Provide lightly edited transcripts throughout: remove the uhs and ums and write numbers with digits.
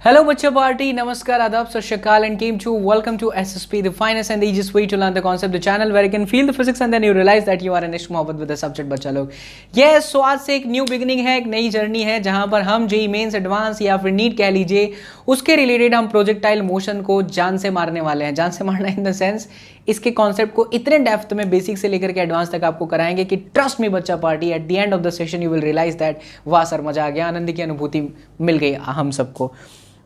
Hello, Bachcha Party. Namaskar, Adab, Sat Shri Akal, and came to welcome to SSP, the finest and the easiest way to learn the concept, the channel where you can feel the physics and then you realize that you are an ishq mohabbat with the subject बच्चा लोग. Yes, so आज से एक new beginning है, एक नई journey है जहां पर हम जेई मेंस एडवांस या फिर नीट कह लीजिए उसके रिलेटेड हम प्रोजेक्टाइल मोशन को जान से मारने वाले हैं. जान से मारना इन द सेंस इसके कॉन्सेप्ट को इतने डेप्थ में बेसिक से लेकर के एडवांस तक आपको कराएंगे कि ट्रस्ट मी बच्चा party, at the end of the session you will realize that वाह सर मजा आ गया, आनंद की अनुभूति मिल गई हम सबको.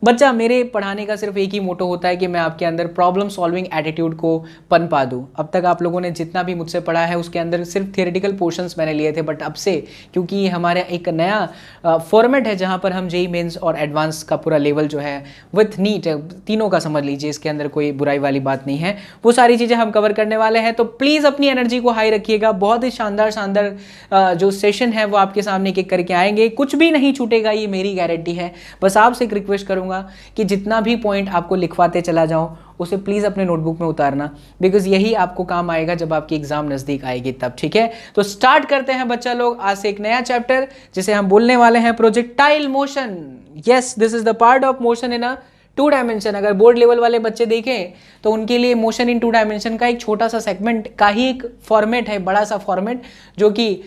बच्चा, मेरे पढ़ाने का सिर्फ एक ही मोटो होता है कि मैं आपके अंदर प्रॉब्लम सॉल्विंग एटीट्यूड को पनपा दूं. अब तक आप लोगों ने जितना भी मुझसे पढ़ा है उसके अंदर सिर्फ थियोरेटिकल पोर्शंस मैंने लिए थे, बट अब से क्योंकि ये हमारा एक नया फॉर्मेट है जहां पर हम जेई मेंस और एडवांस का पूरा लेवल जो है विथ नीट तीनों का समझ लीजिए, इसके अंदर कोई बुराई वाली बात नहीं है, वो सारी चीज़ें हम कवर करने वाले हैं. तो प्लीज़ अपनी एनर्जी को हाई रखिएगा. बहुत ही शानदार शानदार जो सेशन है वो आपके सामने एक एक करके आएंगे. कुछ भी नहीं छूटेगा, ये मेरी गारंटी है. बस आपसे एक रिक्वेस्ट करूंगा कि जितना भी पॉइंट आपको लिखवाते चला जाऊं उसे प्लीज़ अपने नोटबुक में उतारना, बिकॉज यही आपको काम आएगा जब आपकी एग्जाम नज़दीक आएगी तब. ठीक है, तो स्टार्ट करते हैं बच्चा लोग आज से एक नया चैप्टर जिसे हम बोलने वाले हैं projectile motion. Yes, this is the part of motion in a 2 dimension. अगर बोर्ड लेवल वाले बच्चे देखें तो उनके लिए मोशन इन 2 डायमेंशन का एक छोटा सा सेगमेंट का ही एक फॉर्मेट है, बड़ा सा फॉर्मेट जो कि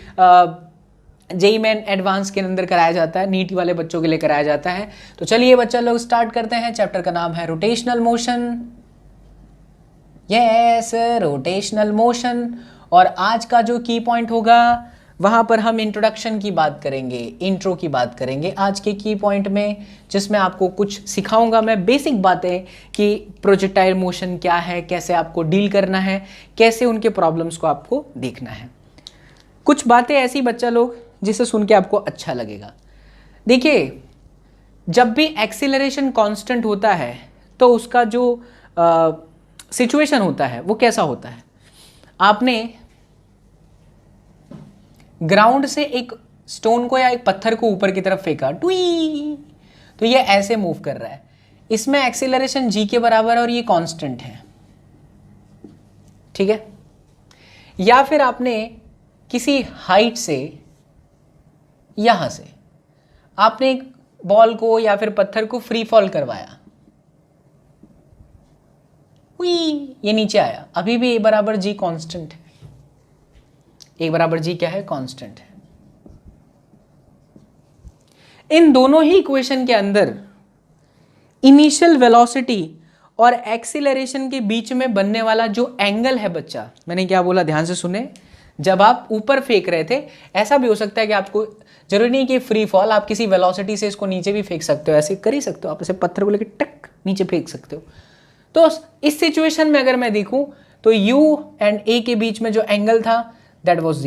जेई मेन एडवांस के अंदर कराया जाता है, नीट वाले बच्चों के लिए कराया जाता है. तो चलिए बच्चा लोग स्टार्ट करते हैं. चैप्टर का नाम है rotational motion. Yes, rotational motion. और आज का जो की पॉइंट होगा वहां पर हम इंट्रोडक्शन की बात करेंगे, इंट्रो की बात करेंगे आज के की पॉइंट में, जिसमें आपको कुछ सिखाऊंगा मैं बेसिक बातें कि प्रोजेक्टाइल मोशन क्या है, कैसे आपको डील करना है, कैसे उनके प्रॉब्लम्स को आपको देखना है. कुछ बातें ऐसी बच्चा लोग जिसे सुन के आपको अच्छा लगेगा. देखिए, जब भी एक्सीलरेशन कांस्टेंट होता है तो उसका जो सिचुएशन होता है वो कैसा होता है. आपने ग्राउंड से एक स्टोन को या एक पत्थर को ऊपर की तरफ फेंका, टुई, तो ये ऐसे मूव कर रहा है. इसमें एक्सीलरेशन जी के बराबर है और ये कांस्टेंट है. ठीक है. या फिर आपने किसी हाइट से, यहां से आपने एक बॉल को या फिर पत्थर को फ्री फॉल करवाया, ये नीचे आया, अभी भी ए बराबर जी कांस्टेंट है. ए बराबर जी क्या है? कांस्टेंट है. इन दोनों ही इक्वेशन के अंदर इनिशियल वेलोसिटी और एक्सीलरेशन के बीच में बनने वाला जो एंगल है बच्चा, मैंने क्या बोला ध्यान से सुने. जब आप ऊपर फेंक रहे थे, ऐसा भी हो सकता है कि आपको जरूरी नहीं कि फ्री फॉल, आप किसी वेलोसिटी से इसको नीचे भी फेंक सकते हो, ऐसे कर ही सकते हो. आप ऐसे पत्थर को लेकर टक नीचे फेंक सकते हो. तो इस सिचुएशन में अगर मैं देखूं तो U एंड A के बीच में जो एंगल था दैट वाज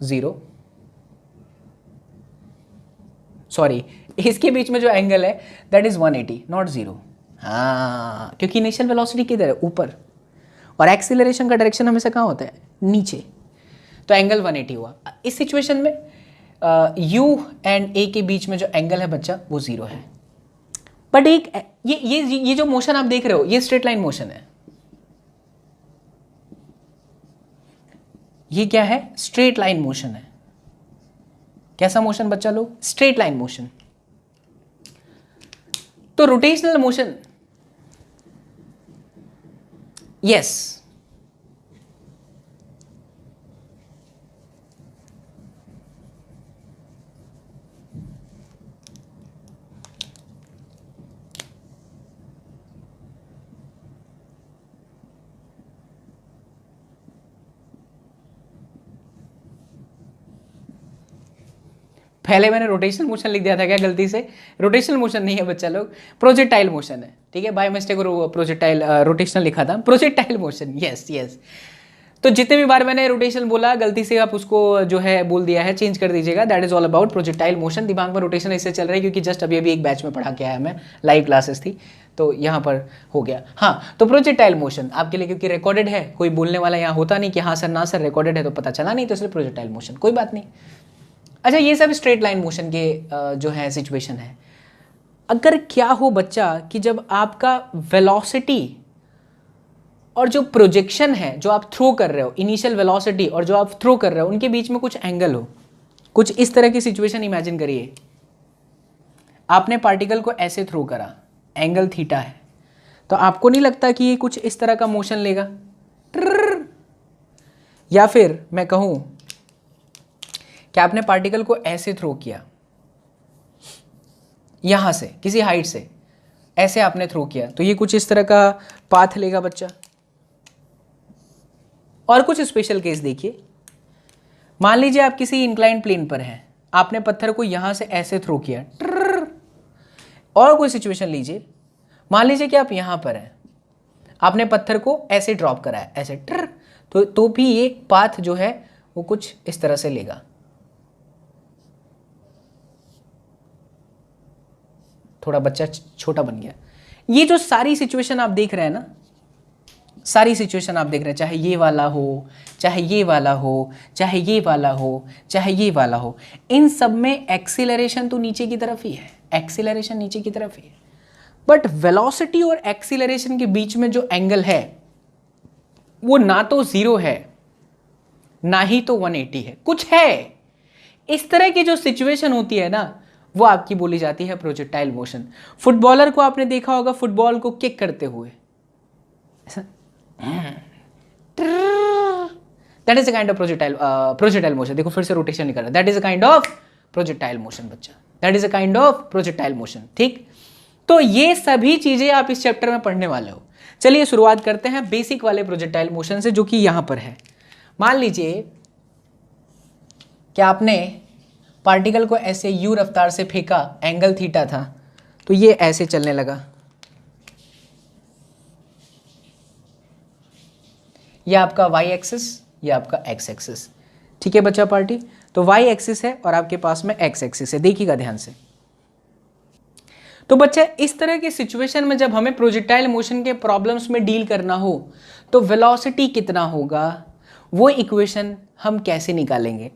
जीरो. सॉरी, इसके बीच में जो एंगल है दैट इज 180, नॉट 0. हाँ, क्योंकि इनिशियल वेलोसिटी किधर है? ऊपर, और एक्सीलरेशन का डायरेक्शन हमेशा कहाँ होता है? नीचे. तो एंगल 180 हुआ. इस सिचुएशन में U एंड A के बीच में जो एंगल है बच्चा वो 0 है. बट एक ये जो मोशन आप देख रहे हो ये स्ट्रेट लाइन मोशन है. ये क्या है? स्ट्रेट लाइन मोशन है. कैसा मोशन बच्चा लोग? Straight line motion. तो रोटेशनल मोशन, यस, पहले मैंने रोटेशनल मोशन लिख दिया था क्या गलती से? रोटेशनल मोशन नहीं है बच्चा लोग, प्रोजेक्टाइल मोशन है. ठीक है, बाय मिस्टेक प्रोजेक्टाइल रोटेशनल लिखा था, प्रोजेक्टाइल मोशन. Yes yes. तो जितने भी बार मैंने रोटेशन बोला गलती से आप उसको जो है बोल दिया है, चेंज कर दीजिएगा. That is all about projectile motion. दिमाग में रोटेशन इससे चल रहा है क्योंकि जस्ट अभी एक बैच में पढ़ा के आया, मैं लाइव क्लासेस थी तो यहाँ पर हो गया. हाँ, तो प्रोजेक्टाइल मोशन आपके लिए क्योंकि रिकॉर्डेड है, कोई बोलने वाला यहाँ होता नहीं कि हाँ सर ना सर रिकॉर्डेड है तो पता चला नहीं, तो इसलिए प्रोजेक्टाइल मोशन. कोई बात नहीं. अच्छा, ये सब स्ट्रेट लाइन मोशन के जो है सिचुएशन है. अगर क्या हो बच्चा कि जब आपका वेलोसिटी और जो प्रोजेक्शन है जो आप थ्रो कर रहे हो, इनिशियल वेलोसिटी और जो आप थ्रो कर रहे हो उनके बीच में कुछ एंगल हो, कुछ इस तरह की सिचुएशन इमेजिन करिए, आपने पार्टिकल को ऐसे थ्रो करा, एंगल थीटा है, तो आपको नहीं लगता कि ये कुछ इस तरह का मोशन लेगा? ट्रर। या फिर मैं कहूं कि आपने पार्टिकल को ऐसे थ्रो किया, यहां से किसी हाइट से ऐसे आपने थ्रो किया, तो ये कुछ इस तरह का पाथ लेगा बच्चा। और कुछ स्पेशल केस देखिए, मान लीजिए आप किसी इंक्लाइंड प्लेन पर हैं, आपने पत्थर को यहां से ऐसे थ्रो किया, ट्रर। और कोई सिचुएशन लीजिए, मान लीजिए कि आप यहां पर हैं, आपने पत्थर को ऐसे ड्रॉप करा है, ऐसे ट्रर, तो भी ये पाथ जो है वो कुछ इस तरह से लेगा। थोड़ा बच्चा छोटा बन गया। ये जो सारी सिचुएशन आप देख रहे हैं ना, सारी सिचुएशन आप देख रहे हैं, चाहे ये वाला हो, चाहे ये वाला हो, चाहे ये वाला हो, चाहे ये वाला हो, इन सब में एक्सीलरेशन तो नीचे की तरफ ही है, एक्सीलरेशन नीचे की तरफ ही है। बट वेलोसिटी और एक्सीलरेशन के बीच में जो एंगल है वो ना तो 0 है ना ही तो 180 है, कुछ है। इस तरह की जो सिचुएशन होती है ना, वो आपकी बोली जाती है प्रोजेक्टाइल मोशन। फुटबॉलर को आपने देखा होगा फुटबॉल को किक करते हुए, that is a kind of projectile motion. देखो फिर से रोटेशन नहीं कर रहा, that is a kind of projectile motion बच्चा, that is a kind of projectile motion. ठीक, तो ये सभी चीजें आप इस चैप्टर में पढ़ने वाले हो। चलिए शुरुआत करते हैं बेसिक वाले प्रोजेक्टाइल मोशन से, जो कि यहां पर है। मान लीजिए कि आपने पार्टिकल को ऐसे यू रफ्तार से फेंका, एंगल थीटा था, तो ये ऐसे चलने लगा। यह आपका वाई एक्सिस, यह आपका एक्स एक्सिस। ठीक है बच्चा पार्टी, तो वाई एक्सिस है और आपके पास में एक्स एक्सिस है, देखिएगा ध्यान से। तो बच्चा इस तरह की सिचुएशन में जब हमें प्रोजेक्टाइल मोशन के प्रॉब्लम्स में डील करना हो, तो वेलोसिटी कितना होगा वो इक्वेशन हम कैसे निकालेंगे,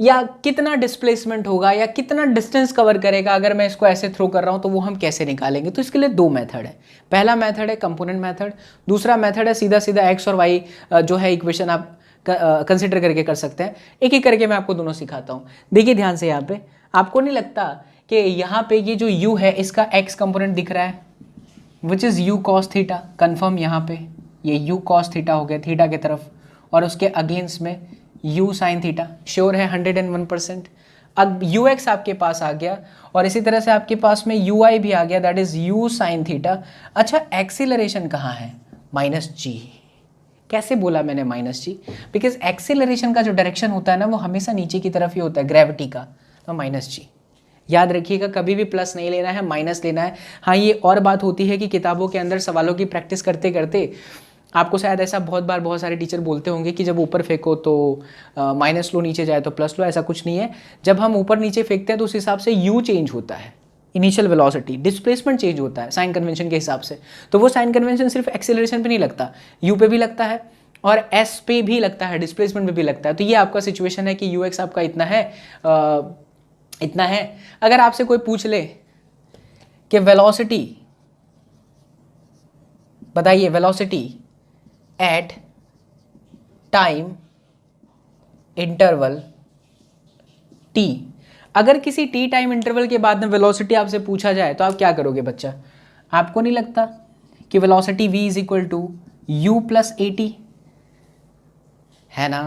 या कितना डिस्प्लेसमेंट होगा, या कितना डिस्टेंस कवर करेगा अगर मैं इसको ऐसे थ्रो कर रहा हूं, तो वो हम कैसे निकालेंगे। तो इसके लिए दो मेथड है। पहला मेथड है कंपोनेंट मेथड, दूसरा मेथड है सीधा सीधा एक्स और वाई जो है इक्वेशन आप कंसिडर करके कर सकते हैं। एक एक करके मैं आपको दोनों सिखाता हूं। देखिए ध्यान से, यहाँ पे आपको नहीं लगता कि यहाँ पे ये जो u है इसका x कंपोनेंट दिख रहा है, which is u cos theta. Confirm, यहाँ पे ये u cos थीटा हो गया थीटा की तरफ, और उसके अगेंस्ट में u sin थीटा। श्योर है 101%। अब ux आपके पास आ गया, और इसी तरह से आपके पास में ui भी आ गया, that is u sin theta. अच्छा, एक्सीलरेशन कहाँ है? -g। कैसे बोला मैंने -g? बिकॉज एक्सीलरेशन का जो डायरेक्शन होता है ना, वो हमेशा नीचे की तरफ ही होता है, ग्रेविटी का, तो -g। याद रखिएगा, कभी भी प्लस नहीं लेना है, माइनस लेना है। हाँ, ये और बात होती है कि किताबों के अंदर सवालों की प्रैक्टिस करते करते आपको शायद ऐसा बहुत बार बहुत सारे टीचर बोलते होंगे कि जब ऊपर फेंको तो माइनस लो, नीचे जाए तो प्लस लो। ऐसा कुछ नहीं है। जब हम ऊपर नीचे फेंकते हैं तो उस हिसाब से यू चेंज होता है, इनिशियल वेलोसिटी, डिस्प्लेसमेंट चेंज होता है साइन कन्वेंशन के हिसाब से। तो वो साइन कन्वेंशन सिर्फ एक्सेलरेशन पे नहीं लगता, यू पे भी लगता है और एस पे भी लगता है, डिस्प्लेसमेंट पे भी लगता है। तो ये आपका सिचुएशन है कि यू एक्स आपका इतना है, इतना है। अगर आपसे कोई पूछ ले कि वेलोसिटी बताइए, velocity at time interval t, अगर किसी t टाइम इंटरवल के बाद में वेलोसिटी आपसे पूछा जाए तो आप क्या करोगे बच्चा? आपको नहीं लगता कि velocity v is equal to u plus at है ना?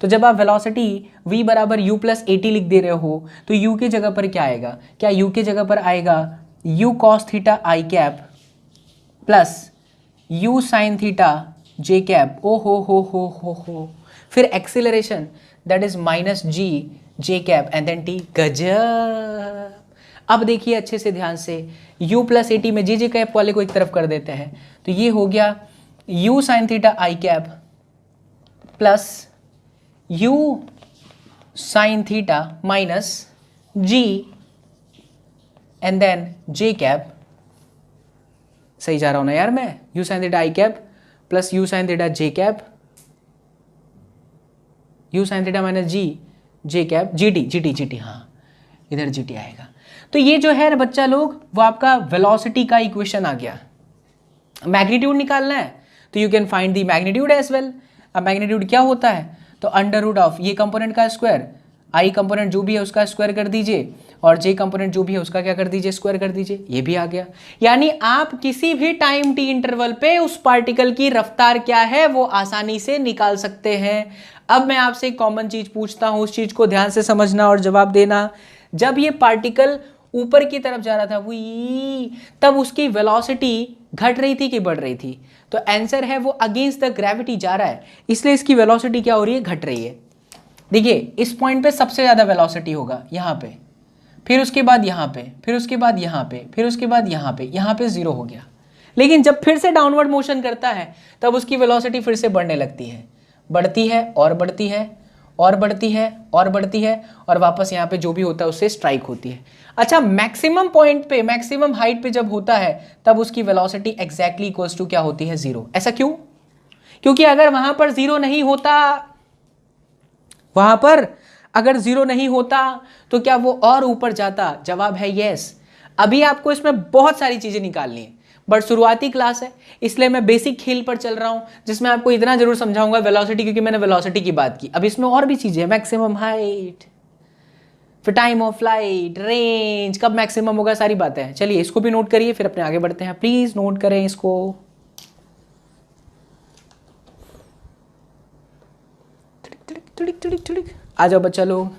तो जब आप वेलोसिटी v बराबर u प्लस at लिख दे रहे हो, तो u के जगह पर क्या आएगा? क्या u के जगह पर आएगा u cos theta i cap plus u sin theta j cap. ओ हो, फिर acceleration that is -g j cap and then t। गजब। अब देखिए अच्छे से ध्यान से, u प्लस at में j कैप वाले को एक तरफ कर देते हैं, तो ये हो गया u sin theta i cap plus u sin theta minus g and then j cap. सही जा रहा हूं ना यार मैं? u sin theta i cap plus u sin theta j cap, u sin theta minus g j cap, gt, हाँ इधर gt आएगा। तो ये जो है बच्चा लोग, वो आपका वेलोसिटी का इक्वेशन आ गया। मैग्नीट्यूड निकालना है तो you can find the magnitude as well. अब मैग्नीट्यूड क्या होता है? तो अंडर रूट ऑफ ये कंपोनेंट का स्क्वायर, आई कंपोनेंट जो भी है उसका स्क्वायर कर दीजिए और जे कंपोनेंट जो भी है उसका क्या कर दीजिए, स्क्वायर कर दीजिए, ये भी आ गया। यानी आप किसी भी टाइम टी इंटरवल पे उस पार्टिकल की रफ्तार क्या है वो आसानी से निकाल सकते हैं। अब मैं आपसे एक कॉमन चीज पूछता हूं, उस चीज को ध्यान से समझना और जवाब देना। जब ये पार्टिकल ऊपर की तरफ जा रहा था वो, तब उसकी वेलोसिटी घट रही थी कि बढ़ रई थी? तो आंसर है वो अगेंस्ट द ग्रेविटी जा रहा है, इसलिए इसकी वेलोसिटी क्या हो रही है, घट रही है। देखिए इस पॉइंट पे सबसे ज्यादा वेलोसिटी होगा यहाँ पे, फिर उसके बाद यहाँ पे, फिर उसके बाद यहाँ पे, फिर उसके बाद यहाँ पे 0 हो गया। लेकिन जब फिर से डाउनवर्ड मोशन करता है तब उसकी वेलोसिटी फिर से बढ़ने लगती है, बढ़ती है और बढ़ती है और बढ़ती है और बढ़ती है और वापस यहाँ पे जो भी होता है उससे स्ट्राइक होती है। अच्छा, मैक्सिमम पॉइंट पे, मैक्सिमम हाइट पे जब होता है तब उसकी वेलोसिटी एग्जैक्टली इक्वल्स टू क्या होती है, 0। ऐसा क्यों? क्योंकि अगर वहां पर 0 नहीं होता, वहां पर अगर 0 नहीं होता तो क्या वो और ऊपर जाता? जवाब है यस। अभी आपको इसमें बहुत सारी चीजें निकालनी है, बट शुरुआती क्लास है इसलिए मैं बेसिक खेल पर चल रहा हूं, जिसमें आपको इतना जरूर समझाऊंगा वेलोसिटी, क्योंकि मैंने वेलोसिटी की बात की। अब इसमें और भी चीजें हैं, मैक्सिमम हाइट, फिर टाइम ऑफ फ्लाइट, रेंज, कब मैक्सिमम होगा, सारी बातें हैं। चलिए इसको भी नोट करिए, फिर अपने आगे बढ़ते हैं। प्लीज नोट करें इसको। आ जाओ बच्चा लोग।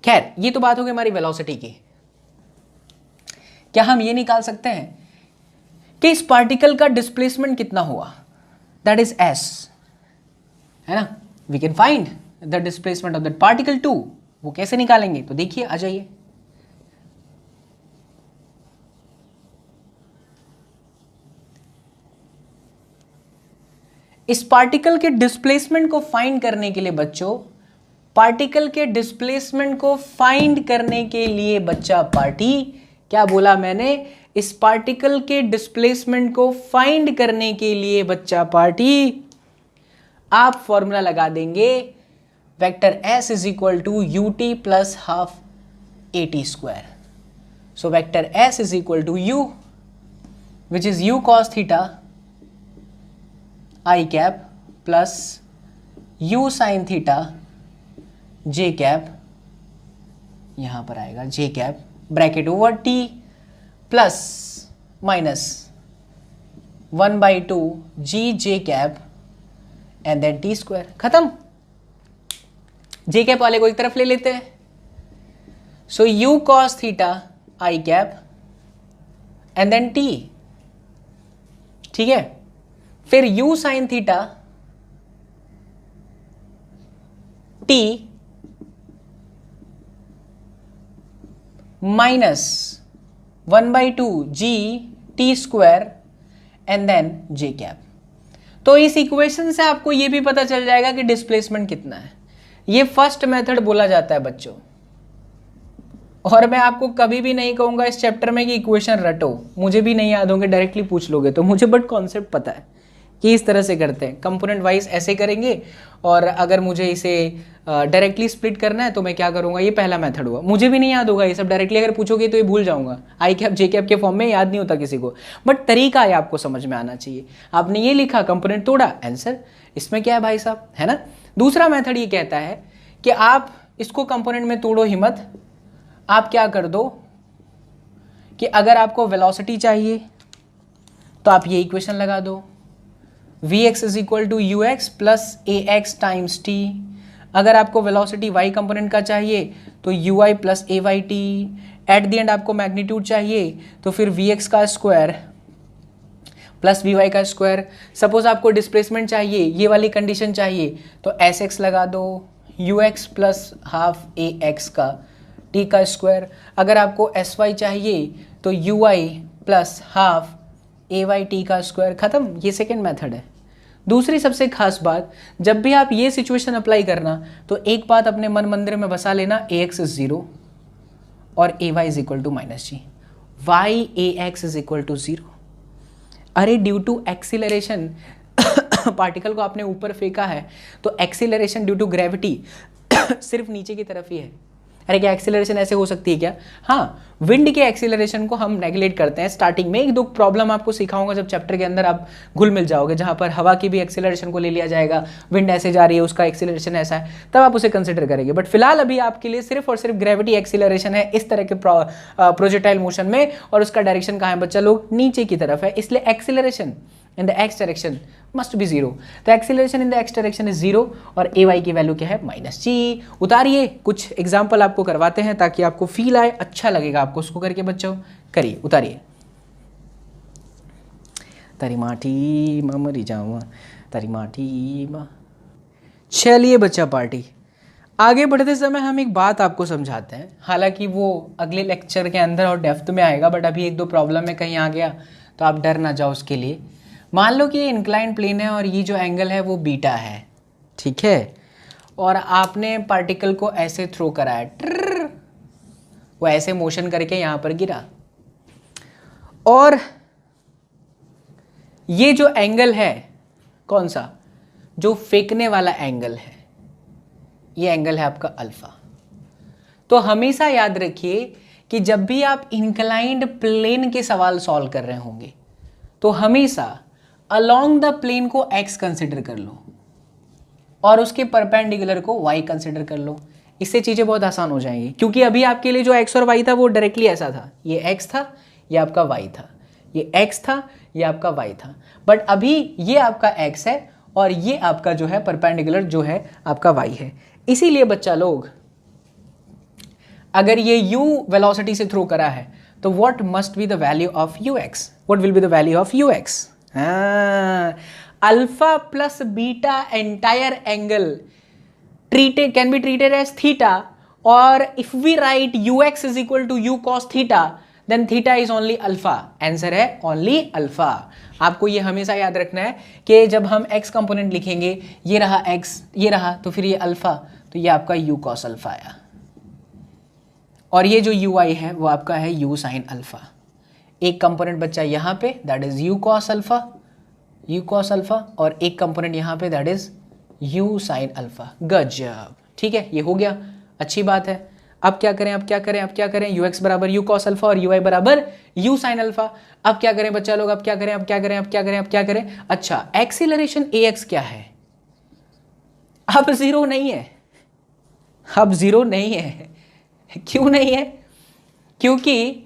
खैर ये तो बात हो गई हमारी वेलोसिटी की। क्या हम ये निकाल सकते हैं कि इस पार्टिकल का डिस्प्लेसमेंट कितना हुआ, दैट इज एस, है ना? We can find the displacement of that particle too. वो कैसे निकालेंगे? तो देखिए, आ जाइए। इस पार्टिकल के डिस्प्लेसमेंट को फाइंड करने के लिए बच्चों, पार्टिकल के डिस्प्लेसमेंट को फाइंड करने के लिए बच्चा पार्टी, क्या बोला मैंने? इस पार्टिकल के डिस्प्लेसमेंट को फाइंड करने के लिए बच्चा पार्टी, आप फॉर्मूला लगा देंगे vector S is equal to U T plus half A T square. So vector S is equal to U which is U cos theta I cap plus U sine theta J cap, यहां पर आएगा J cap bracket over T plus minus 1/2 G J cap and then T square. खत्म। J cap वाले को एक तरफ ले लेते हैं। So u cos theta I cap and then t, ठीक है? फिर u sine theta t minus 1/2 g t square and then j cap. तो इस इक्वेशन से आपको यह भी पता चल जाएगा कि डिस्प्लेसमेंट कितना है। ये फर्स्ट मेथड बोला जाता है बच्चों, और मैं आपको कभी भी नहीं कहूंगा इस चैप्टर में कि इक्वेशन रटो, मुझे भी नहीं याद होंगे, डायरेक्टली पूछ लोगे तो मुझे, बट कॉन्सेप्ट पता है कि इस तरह से करते हैं, कंपोनेंट वाइज ऐसे करेंगे। और अगर मुझे इसे डायरेक्टली स्प्लिट करना है तो मैं क्या करूंगा, ये पहला मेथड हुआ, मुझे भी नहीं याद होगा ये सब, डायरेक्टली अगर पूछोगे तो ये भूल जाऊंगा, आई कैप जे कैप के फॉर्म में याद नहीं होता किसी को, बट तरीका है आपको समझ में आना चाहिए। आपने ये लिखा, कंपोनेंट तोड़ा, आंसर, इसमें क्या है भाई साहब, है ना? दूसरा मेथड ये कहता है कि आप इसको कंपोनेंट में तोड़ो ही मत, आप क्या कर दो कि अगर आपको वेलोसिटी चाहिए तो आप ये इक्वेशन लगा दो, Vx is equal to u x plus a x times t. अगर आपको वेलोसिटी y कंपोनेंट का चाहिए तो u i plus a y t. At the end आपको मैग्नीट्यूड चाहिए तो फिर Vx का स्क्वायर प्लस Vy का स्क्वायर। सपोज आपको डिस्प्लेसमेंट चाहिए, ये वाली कंडीशन चाहिए तो Sx लगा दो, u x plus half a x का टी का स्क्वायर। अगर आपको Sy चाहिए तो u i plus half a y t का स्क्वायर। खत्म। ये सेकेंड मेथड है। दूसरी सबसे खास बात, जब भी आप ये सिचुएशन अप्लाई करना तो एक बात अपने मन मंदिर में बसा लेना, ए एक्स इज 0 और a y is equal to minus g. Y a x is equal to 0। अरे ड्यू टू एक्सीलरेशन, पार्टिकल को आपने ऊपर फेंका है तो एक्सीलरेशन ड्यू टू ग्रेविटी सिर्फ नीचे की तरफ ही है, अरे क्या एक्सीलरेशन ऐसे हो सकती है क्या? हाँ, विंड के एक्सीलरेशन को हम नेगलेक्ट करते हैं स्टार्टिंग में। एक दो प्रॉब्लम आपको सिखाऊंगा जब चैप्टर के अंदर आप घुल मिल जाओगे, जहां पर हवा की भी एक्सीलरेशन को ले लिया जाएगा, विंड ऐसे जा रही है उसका एक्सीलरेशन ऐसा है, तब आप उसे कंसिडर करेंगे। बट फिलहाल अभी आपके लिए सिर्फ और सिर्फ ग्रेविटी एक्सीलरेशन है इस तरह के प्रोजेक्टाइल मोशन में, और उसका डायरेक्शन कहाँ है बच्चा लोग? नीचे की तरफ है, इसलिए acceleration in the x direction must be zero. तो acceleration in the x direction is zero, और ए वाई की वैल्यू क्या है? माइनस जी। उतारिए, कुछ एग्जाम्पल आपको करवाते हैं ताकि आपको फील आए, अच्छा लगेगा आपको उसको करके बच्चों। करिए, उतारिए। तारी माठी मरी जाऊँ, तारी माठी मा। चलिए बच्चा पार्टी, आगे बढ़ते समय हम एक बात आपको समझाते हैं, हालांकि वो अगले लेक्चर के अंदर और डेप्थ में आएगा, बट अभी एक दो प्रॉब्लम में कहीं आ गया तो आप डर ना जाओ उसके लिए। मान लो कि ये इंक्लाइंड प्लेन है और ये जो एंगल है वो बीटा है, ठीक है, और आपने पार्टिकल को ऐसे थ्रो कराया, वो ऐसे मोशन करके यहां पर गिरा, और ये जो एंगल है कौन सा? जो फेंकने वाला एंगल है, ये एंगल है आपका अल्फा। तो हमेशा याद रखिए कि जब भी आप इंक्लाइंड प्लेन के सवाल सॉल्व कर रहे होंगे तो हमेशा अलोंग द प्लेन को x कंसिडर कर लो और उसके परपेंडिकुलर को y कंसिडर कर लो। इससे चीजें बहुत आसान हो जाएंगी, क्योंकि अभी आपके लिए जो x और y था वो डायरेक्टली ऐसा था, ये x था, ये आपका y था, ये x था, ये आपका y था, बट अभी ये आपका x है और ये आपका जो है परपेंडिकुलर जो है आपका y है। इसीलिए बच्चा लोग, अगर ये u वेलोसिटी से थ्रो करा है तो what must be the value of ux? What will be the value of ux? Alpha plus beta entire angle can be treated as theta, or if we write ux is equal to u cos theta, then theta is only alpha. Answer है only alpha। आपको ये हमेशा याद रखना है कि जब हम x कंपोनेंट लिखेंगे, ये रहा x, ये रहा, तो फिर ये अल्फा, तो ये आपका u cos अल्फा आया, और ये जो ui है वो आपका है u sin अल्फा। एक कंपोनेंट बच्चा यहाँ पे, that is u cos alpha, u cos alpha, और एक कंपोनेंट यहाँ पे, that is u sin alpha. गजब, ठीक है, ये हो गया, अच्छी बात है। अब क्या करें, अब क्या करें, अब क्या करें? ux बराबर u cos अल्फा और ui बराबर u sin अल्फा। अब क्या करें बच्चा लोग, अब क्या करें, अब क्या करें, अब क्या करें, अब क्या करें? अच्छा, एक्सीलरेशन ax क्या है? अब जीरो नहीं है, अब जीरो नहीं है। क्यों नहीं है? क्योंकि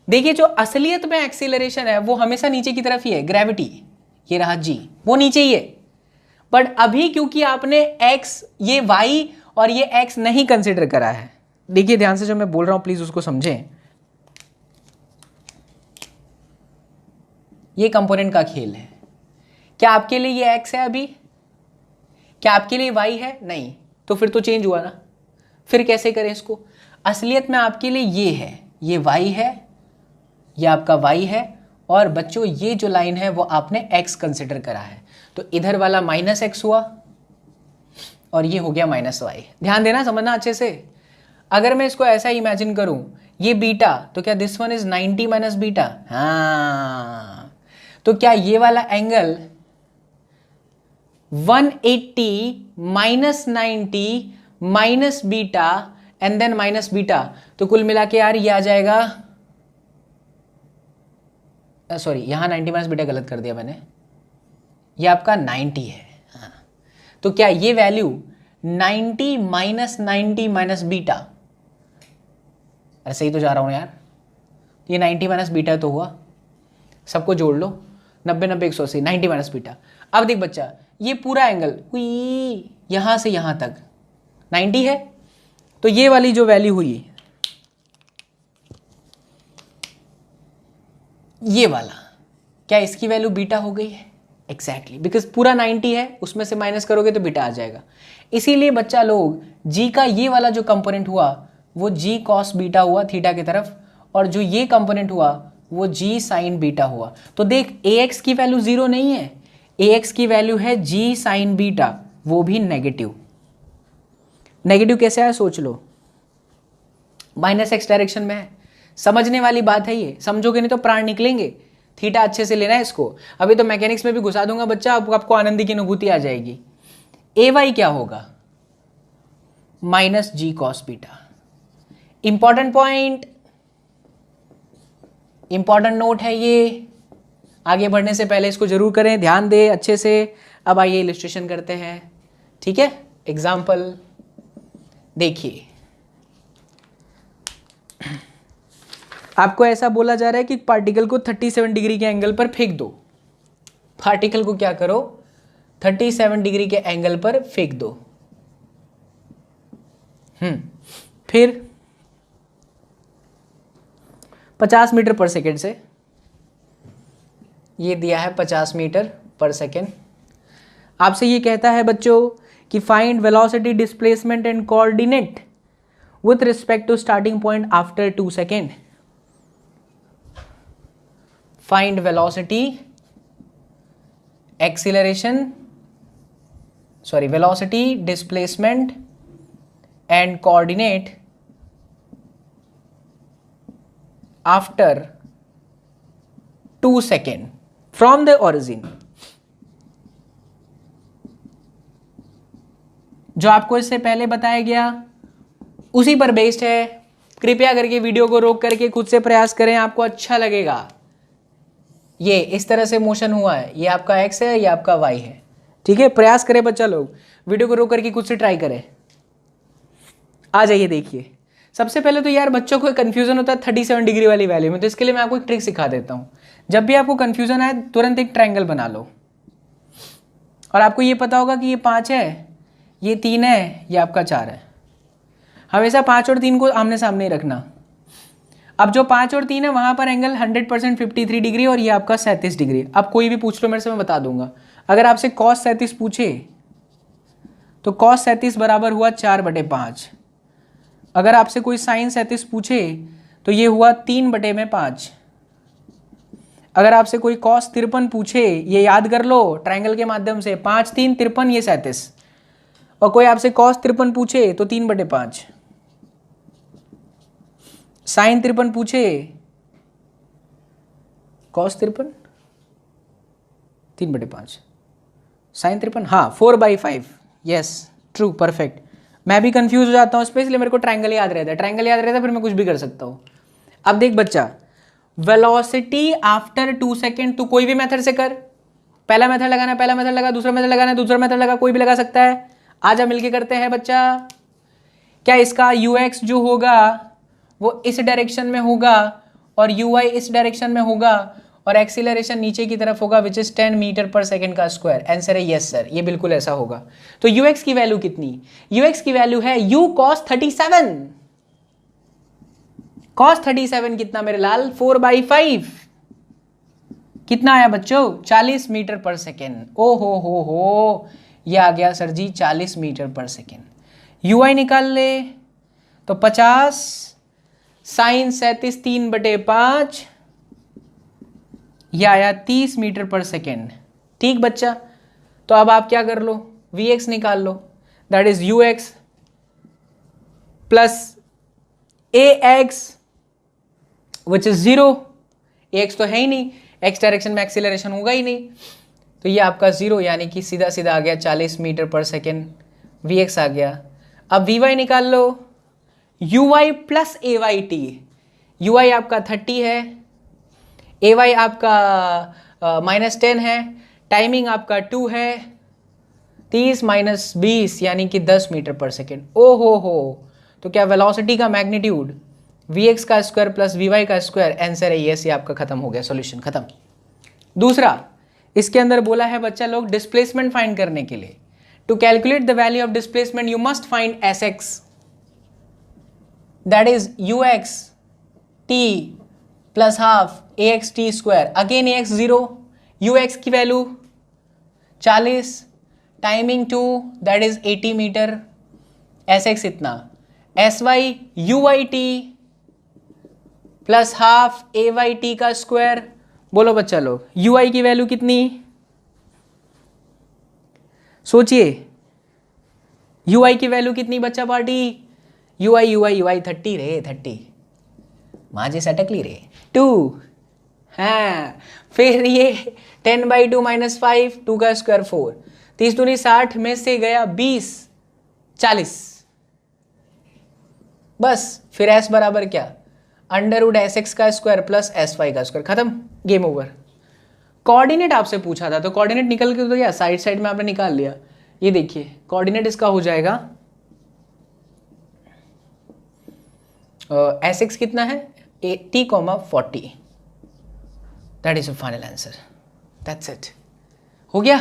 देखिए, जो असलियत में एक्सीलरेशन है वो हमेशा नीचे की तरफ ही है, ग्रेविटी, ये रहा g, वो नीचे ही है। बट अभी क्योंकि आपने x, ये y और ये x नहीं कंसिडर करा है, देखिए ध्यान से जो मैं बोल रहा हूं प्लीज उसको समझें। ये कंपोनेंट का खेल है। क्या आपके लिए ये x है अभी? क्या आपके लिए y है? नहीं, तो फिर तो चेंज हुआ ना। फिर कैसे करें इसको? असलियत में आपके लिए ये है, ये y है, ये आपका y है, और बच्चों ये जो लाइन है वो आपने x कंसिडर करा है, तो इधर वाला माइनस x हुआ और ये हो गया माइनस y। ध्यान देना, समझना अच्छे से। अगर मैं इसको ऐसा इमेजिन करूं, ये बीटा, तो क्या this one is 90 minus beta? हाँ, तो क्या ये वाला angle 180 minus 90 minus beta and then minus beta, तो कुल मिला के यार ये आ जाएगा, सॉरी यहां 90 माइनस बीटा गलत कर दिया मैंने, ये आपका 90 है। हाँ, तो क्या ये वैल्यू 90 माइनस 90 माइनस बीटा, अरे सही तो जा रहा हूं यार, ये 90 माइनस बीटा तो हुआ, सबको जोड़ लो, 90 90 180, 90 माइनस बीटा। अब देख बच्चा, ये पूरा एंगल यहां से यहां तक 90 है, तो ये वाली जो वैल्यू हुई, ये वाला, क्या इसकी वैल्यू बीटा हो गई है? एग्जैक्टली, बिकॉज पूरा 90 है, उसमें से माइनस करोगे तो बीटा आ जाएगा। इसीलिए बच्चा लोग, जी का ये वाला जो कंपोनेंट हुआ वो जी कॉस बीटा हुआ थीटा की तरफ, और जो ये कंपोनेंट हुआ वो जी साइन बीटा हुआ। तो देख, ax की वैल्यू जीरो नहीं है, ax की वैल्यू है जी साइन बीटा, वो भी नेगेटिव। नेगेटिव कैसे आया सोच लो, माइनस एक्स डायरेक्शन में है। समझने वाली बात है ये, समझोगे नहीं तो प्राण निकलेंगे। थीटा अच्छे से लेना है इसको, अभी तो मैकेनिक्स में भी घुसा दूंगा बच्चा, आपको आनंदी की अनुभूति आ जाएगी। ए वाई क्या होगा? Minus g cos beta. Important point, important note है ये, आगे बढ़ने से पहले इसको जरूर करें, ध्यान दें अच्छे से। अब आइए इलस्ट्रेशन करते हैं, ठीक है। एग्जाम्पल देखिए, आपको ऐसा बोला जा रहा है कि पार्टिकल को 37 डिग्री के एंगल पर फेंक दो। पार्टिकल को क्या करो, 37 डिग्री के एंगल पर फेंक दो। फिर 50 मीटर पर सेकेंड से, ये दिया है 50 मीटर पर सेकेंड। आपसे ये कहता है बच्चों कि find velocity, displacement and coordinate with respect to starting point after 2 second. Find velocity, acceleration, sorry velocity, displacement and coordinate after 2 second from the origin. जो आपको इससे पहले बताया गया उसी पर बेस्ड है। कृपया करके वीडियो को रोक करके खुद से प्रयास करें, आपको अच्छा लगेगा। ये इस तरह से मोशन हुआ है, ये आपका एक्स है, ये आपका वाई है, ठीक है। प्रयास करें बच्चा लोग, वीडियो को रोक करके खुद से ट्राई करें। आ जाइए देखिए, सबसे पहले तो यार बच्चों को कंफ्यूजन होता है 37 डिग्री वाली वैल्यू में, तो इसके लिए मैं आपको एक ट्रिक सिखा देता हूँ। जब भी आपको कंफ्यूजन आए तुरंत एक ट्रायंगल बना लो, और आपको ये पता होगा कि ये 5 है, ये 3 है, ये आपका 4 है। हमेशा 5 और 3 को आमने सामने ही रखना। अब जो 5 और 3 है वहां पर एंगल 100% 53 डिग्री और ये आपका 37 डिग्री। अब कोई भी पूछ लो मेरे से, मैं बता दूंगा। अगर आपसे cos 37 पूछे तो cos 37 बराबर हुआ 4/5। अगर आपसे कोई sin 37 पूछे तो ये हुआ 3/5। अगर आपसे कोई cos 53 पूछे, ये याद कर लो ट्रायंगल के माध्यम से, 5 3 53, ये 37। और कोई आपसे cos 53 पूछे तो 3/5। sin 53 पूछे, cos 53 3/5, sin 53 हाँ 4/5, यस ट्रू परफेक्ट। मैं भी कंफ्यूज हो जाता हूँ इस पे, इसलिए मेरे को ट्रायंगल याद रहता है। ट्रायंगल याद रहता है फिर मैं कुछ भी कर सकता हूँ। अब देख बच्चा, वेलोसिटी आफ्टर 2 सेकेंड, तू कोई भी मेथड से कर। पहला मेथड लगाना है, पहला मेथड लगा, दूसरा मेथड लगाना है, दूसरा मेथड लगा, कोई भी लगा सकता है। आजा मिलके करते हैं बच्चा। क्या इसका ux जो होगा वो इस डायरेक्शन में होगा और uy इस डायरेक्शन में होगा और एक्सीलरेशन नीचे की तरफ होगा, विच इज 10 मीटर पर सेकेंड का स्क्वायर। आंसर है यस सर, ये बिल्कुल ऐसा होगा। तो ux की वैल्यू कितनी, ux की वैल्यू है u cos 37। cos 37 कितना मेरे लाल, 4/5। कितना आया बच्चों, 40 मीटर पर सेकेंड। ओ हो, ये आ गया सर जी 40 मीटर पर सेकेंड। ui निकाल ले तो 50 sin 37 3/5, यह आया 30 मीटर पर सेकेंड। ठीक बच्चा, तो अब आप क्या कर लो, vx निकाल लो, that is ux plus ax which is 0। ax तो है ही नहीं, x डायरेक्शन में एक्सीलरेशन होगा ही नहीं, तो ये आपका 0, यानी कि सीधा सीधा आ गया 40 मीटर पर सेकेंड। vx आ गया। अब vy निकाल लो, uy प्लस ayt। uy आपका 30 है, ay आपका -10 है, टाइमिंग आपका 2 है, 30 - 20 यानी कि 10 मीटर पर सेकेंड। ओ हो, तो क्या वेलोसिटी का मैग्नीट्यूड vx का स्क्वायर प्लस vy का स्क्वायर। आंसर है यस, ये आपका खत्म हो गया, सॉल्यूशन खत्म। दूसरा, इसके अंदर बोला है बच्चा लोग डिस्प्लेसमेंट फाइंड करने के लिए, to calculate the value of displacement you must find sx, that is ux t plus half ax t square. Again ax 0, ux की value 40, timing 2 that is 80 metre, sx इतना, sy uy t plus half ay t का square. बोलो बच्चा लोग, ui की value कितनी, सोचिए ui की वैल्यू कितनी बच्चा पार्टी, ui 30 रे, 30 माजे सटकली रे 2। हाँ, फिर ये 10/2 - 5, 2 का स्क्वायर 4, 30 दूनी 60 में से गया 20, 40। बस फिर एस बराबर क्या, अंडर रूट एस एक्स का स्क्वायर प्लस एस वाई का स्क्वायर, खत्म, गेम ओवर। कोऑर्डिनेट आपसे पूछा था तो कोऑर्डिनेट निकल के तो गया, साइड साइड में आपने निकाल लिया। ये देखिए कोऑर्डिनेट इसका हो जाएगा एस एक्स कितना है 80,40, that is final answer, that's it, हो गया।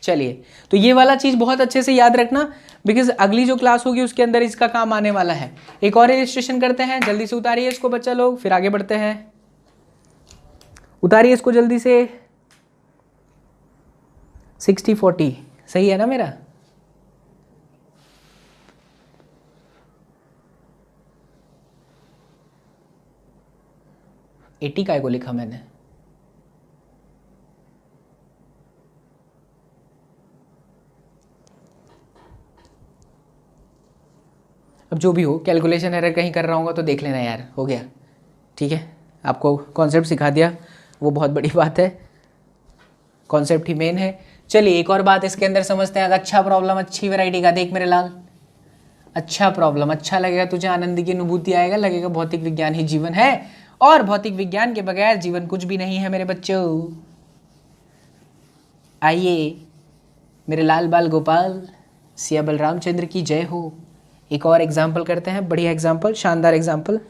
चलिए तो ये वाला चीज बहुत अच्छे से याद रखना, बिकॉज अगली जो क्लास होगी उसके अंदर इसका काम आने वाला है। एक और इलस्ट्रेशन करते हैं, जल्दी से उतारिए इसको बच्चा लोग, फिर आगे बढ़ते हैं। उतारिए इसको जल्दी से। 60-40 सही है ना मेरा? एटी काय को लिखा मैंने? अब जो भी हो, कैलकुलेशन एरर कहीं कर रहा हूँ तो देख लेना यार, हो गया ठीक है। आपको कॉन्सेप्ट सिखा दिया, वो बहुत बड़ी बात है, कॉन्सेप्ट ही मेन है। चलिए एक और बात इसके अंदर समझते हैं। अच्छा प्रॉब्लम अच्छी वैरायटी का देख मेरे लाल, अच्छा प्रॉब्लम, अच्छा लगेगा तुझे, आनंद की अनुभूति आएगा, लगेगा भौतिक विज्ञान ही जीवन है और भौतिक विज्ञान के बगैर जीवन कुछ भी नहीं है मेरे बच्चों। आइए मेरे लाल बाल गोपाल, सिया बलरामचंद्र की जय हो। एक और एग्जाम्पल करते हैं, बढ़िया एग्जाम्पल, शानदार एग्जाम्पल।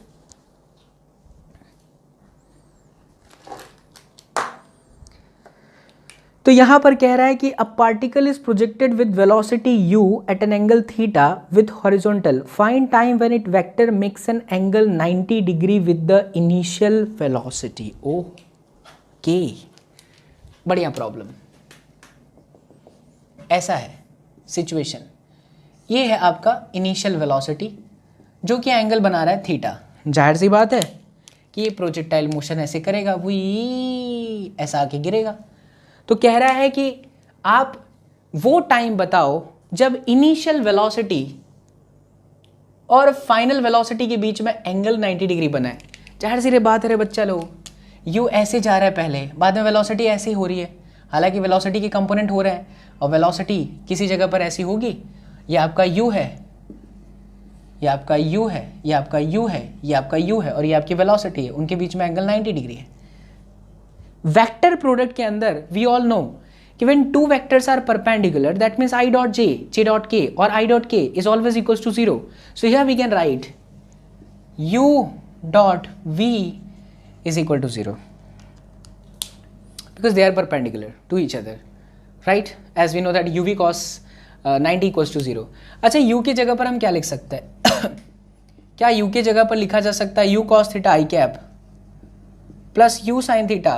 तो यहां पर कह रहा है कि a particle is projected with velocity u at an angle theta with horizontal, find time when it vector makes an angle 90 degree with the initial velocity. Okay, बढ़िया प्रॉब्लम। ऐसा है सिचुएशन, ये है आपका इनिशियल वेलोसिटी जो कि angle बना रहा है थीटा। जाहिर सी बात है कि ये प्रोजेक्टाइल मोशन ऐसे करेगा, वही ऐसा आके गिरेगा। तो कह रहा है कि आप वो टाइम बताओ जब इनिशियल वेलोसिटी और फाइनल वेलोसिटी के बीच में एंगल 90 डिग्री बना है। जाहिर सी बात है रे बच्चा लोग, यू ऐसे जा रहा है पहले, बाद में वेलोसिटी ऐसी हो रही है, हालांकि वेलोसिटी के कंपोनेंट हो रहे हैं और वेलोसिटी किसी जगह पर ऐसी होगी। ये आपका u है, ये आपका u है, ये आपका u है, ये आपका u है और ये आपकी वेलोसिटी है, उनके बीच में एंगल 90 डिग्री है। वेक्टर प्रोडक्ट के अंदर वी ऑल नो कि when two vectors are perpendicular, that means I dot j, j dot k or I dot k is always equals to 0. So here we can write u dot v is equal to 0 because they are perpendicular to each other, right? As we know that uv cos 90 equals to 0. अच्छा, u की जगह पर हम क्या लिख सकते हैं? क्या u की जगह पर लिखा जा सकता है u cos theta i cap plus u sin theta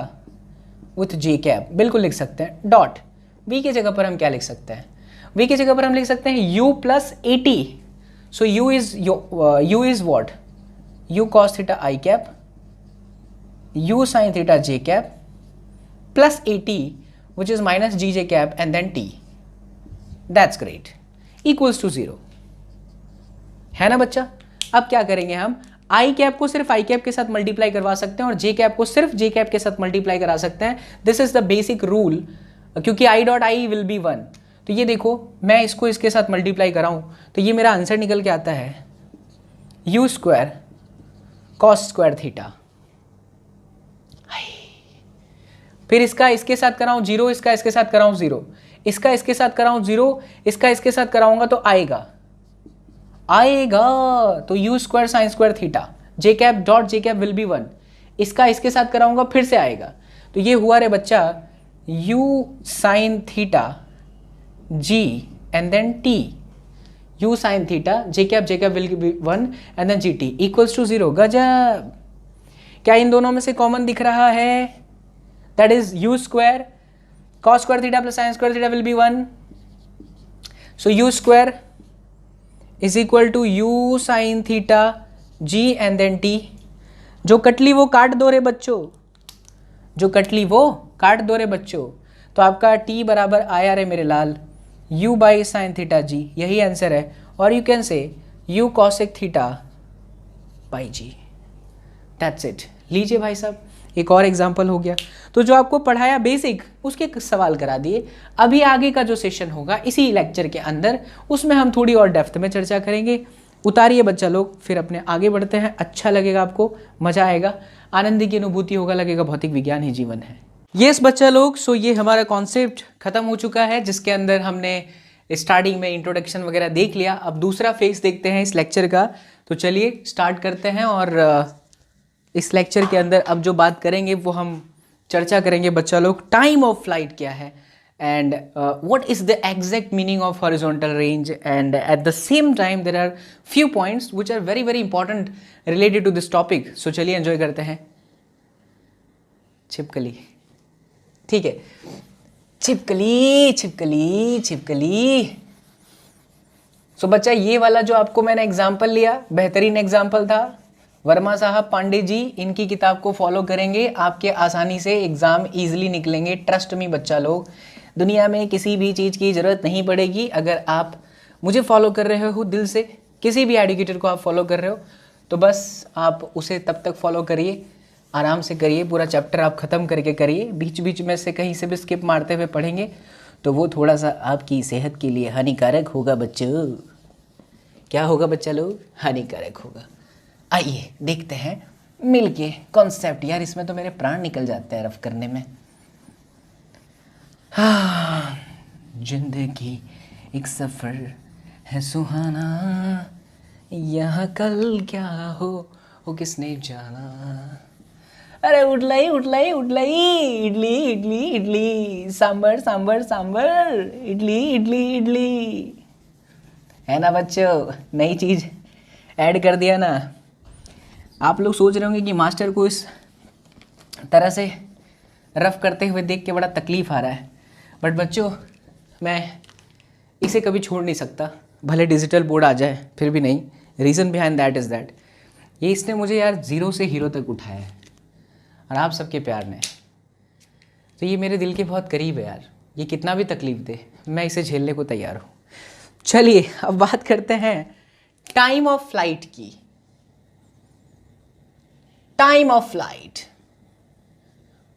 with j cap? बिल्कुल लिख सकते हैं। डॉट v की जगह पर हम क्या लिख सकते हैं? v की जगह पर हम लिख सकते हैं u plus 80। So u is what? u cos theta i cap, u sin theta j cap plus 80 which is minus g J cap and then t। That's great, equals to 0 है ना बच्चा। अब क्या करेंगे हम? आई कैप को सिर्फ आई cap के साथ मल्टीप्लाई करवा सकते हैं और जे कैप को सिर्फ जे कैप के साथ मल्टीप्लाई करा सकते हैं। This is the basic rule, क्योंकि i dot i will be 1। तो ये देखो, मैं इसको इसके साथ मल्टीप्लाई कराऊं तो ये मेरा आंसर निकल के आता है you square cos square theta. फिर इसका इसके साथ कराऊं 0, इसका इसके साथ कराऊं 0, इसका इसके साथ कराऊं 0, इसका इसके साथ कराऊंगा तो आएगा तो you square sine square theta, J cap dot J cap will be 1। इसका इसके साथ कराऊंगा फिर से आएगा, तो ये हुआ रे बच्चा u sine theta g and then t, u sine theta J cap will be 1 and then g t equals to 0। गजब, क्या इन दोनों में से कॉमन दिख रहा है? That is u square cos square theta plus sine square theta will be 1। So u square is equal to u sine theta g and then t. जो कटली वो काट दो रे बच्चों, जो कटली वो काट दो रे बच्चों। तो आपका टी बराबर आया रे मेरे लाल u by sine theta g, यही आंसर है। और you can say u cosec theta by g. That's it. लीजिए भाई साहब, एक और एग्जाम्पल हो गया। तो जो आपको पढ़ाया बेसिक, उसके सवाल करा दिए। अभी आगे का जो सेशन होगा इसी लेक्चर के अंदर, उसमें हम थोड़ी और डेप्थ में चर्चा करेंगे। उतारिए बच्चा लोग, फिर अपने आगे बढ़ते हैं। अच्छा लगेगा आपको, मज़ा आएगा, आनंद की अनुभूति होगा, लगेगा भौतिक विज्ञान ही जीवन है। यस बच्चा लोग, सो ये हमारा कॉन्सेप्ट खत्म हो चुका है, जिसके अंदर हमने स्टार्टिंग में इंट्रोडक्शन वगैरह देख लिया। अब दूसरा फेज देखते हैं इस लेक्चर का, तो चलिए स्टार्ट करते हैं। और इस लेक्चर के अंदर अब जो बात करेंगे वो हम चर्चा करेंगे बच्चा लोग, टाइम ऑफ फ्लाइट क्या है, and what is the exact meaning of horizontal range, and at the same time there are few points which are very very important related to this topic. So चलिए enjoy करते हैं। छिपकली, ठीक है, छिपकली छिपकली छिपकली। सो बच्चा ये वाला जो आपको मैंने एग्जाम्पल लिया, बेहतरीन एग्जाम्पल था। वर्मा साहब, पांडे जी, इनकी किताब को फॉलो करेंगे, आपके आसानी से एग्जाम इजीली निकलेंगे। ट्रस्ट मी बच्चा लोग, दुनिया में किसी भी चीज़ की ज़रूरत नहीं पड़ेगी। अगर आप मुझे फॉलो कर रहे हो दिल से, किसी भी एडुकेटर को आप फॉलो कर रहे हो, तो बस आप उसे तब तक फॉलो करिए, आराम से करिए, पूरा चैप्टर आप ख़त्म करके करिए। बीच बीच में से कहीं से भी स्किप मारते हुए पढ़ेंगे तो वो थोड़ा सा आपकी सेहत के लिए हानिकारक होगा बच्चों। क्या होगा बच्चा लोग? हानिकारक होगा। आइए देखते हैं मिलके कॉन्सेप्ट। यार इसमें तो मेरे प्राण निकल जाते हैं रफ करने में। हाँ, जिंदगी एक सफ़र है सुहाना, यहाँ कल क्या हो किसने जाना। अरे उठलाई उठलाई उठलाई, इडली इडली इडली, सांबर सांबर सांबर, इडली इडली इडली। है ना बच्चों, नई चीज़ ऐड कर दिया ना। आप लोग सोच रहे होंगे कि मास्टर को इस तरह से रफ करते हुए देख के बड़ा तकलीफ़ आ रहा है, बट बच्चों मैं इसे कभी छोड़ नहीं सकता, भले डिजिटल बोर्ड आ जाए फिर भी नहीं। Reason behind that is that ये इसने मुझे यार ज़ीरो से हीरो तक उठाया है, और आप सबके प्यार ने। तो ये मेरे दिल के बहुत करीब है यार, ये कितना भी तकलीफ़ दे मैं इसे झेलने को तैयार हूँ। चलिए अब बात करते हैं टाइम ऑफ फ्लाइट की। टाइम ऑफ फ्लाइट,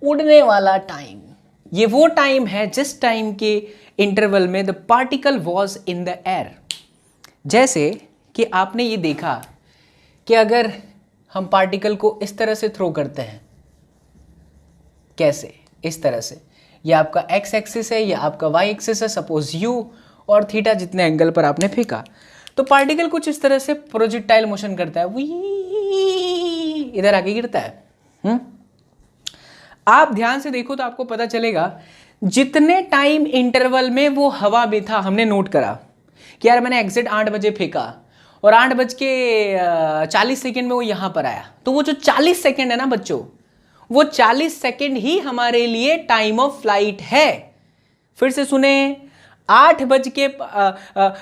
उड़ने वाला टाइम। ये वो टाइम है जिस टाइम के इंटरवल में the particle was in the air. जैसे कि आपने ये देखा कि अगर हम पार्टिकल को इस तरह से थ्रो करते हैं, कैसे, इस तरह से, ये आपका एक्स एक्सिस है, ये आपका वाई एक्सिस है, सपोज यू और थीटा जितने एंगल पर आपने फेंका, तो पार्टिकल कुछ इस तरह से प्रोजेक्टाइल मोशन करता है, इधर आके गिरता है। आप ध्यान से देखो तो आपको पता चलेगा जितने टाइम इंटरवल में वो हवा में था। हमने नोट करा कि यार मैंने एग्जिट 8 बजे फेंका और 8:40 में वो यहाँ पर आया, तो वो जो 40 सेकेंड है ना बच्चों, वो 40 सेकेंड ही हमारे लिए टाइम ऑफ फ्लाइट है। फिर से सुने,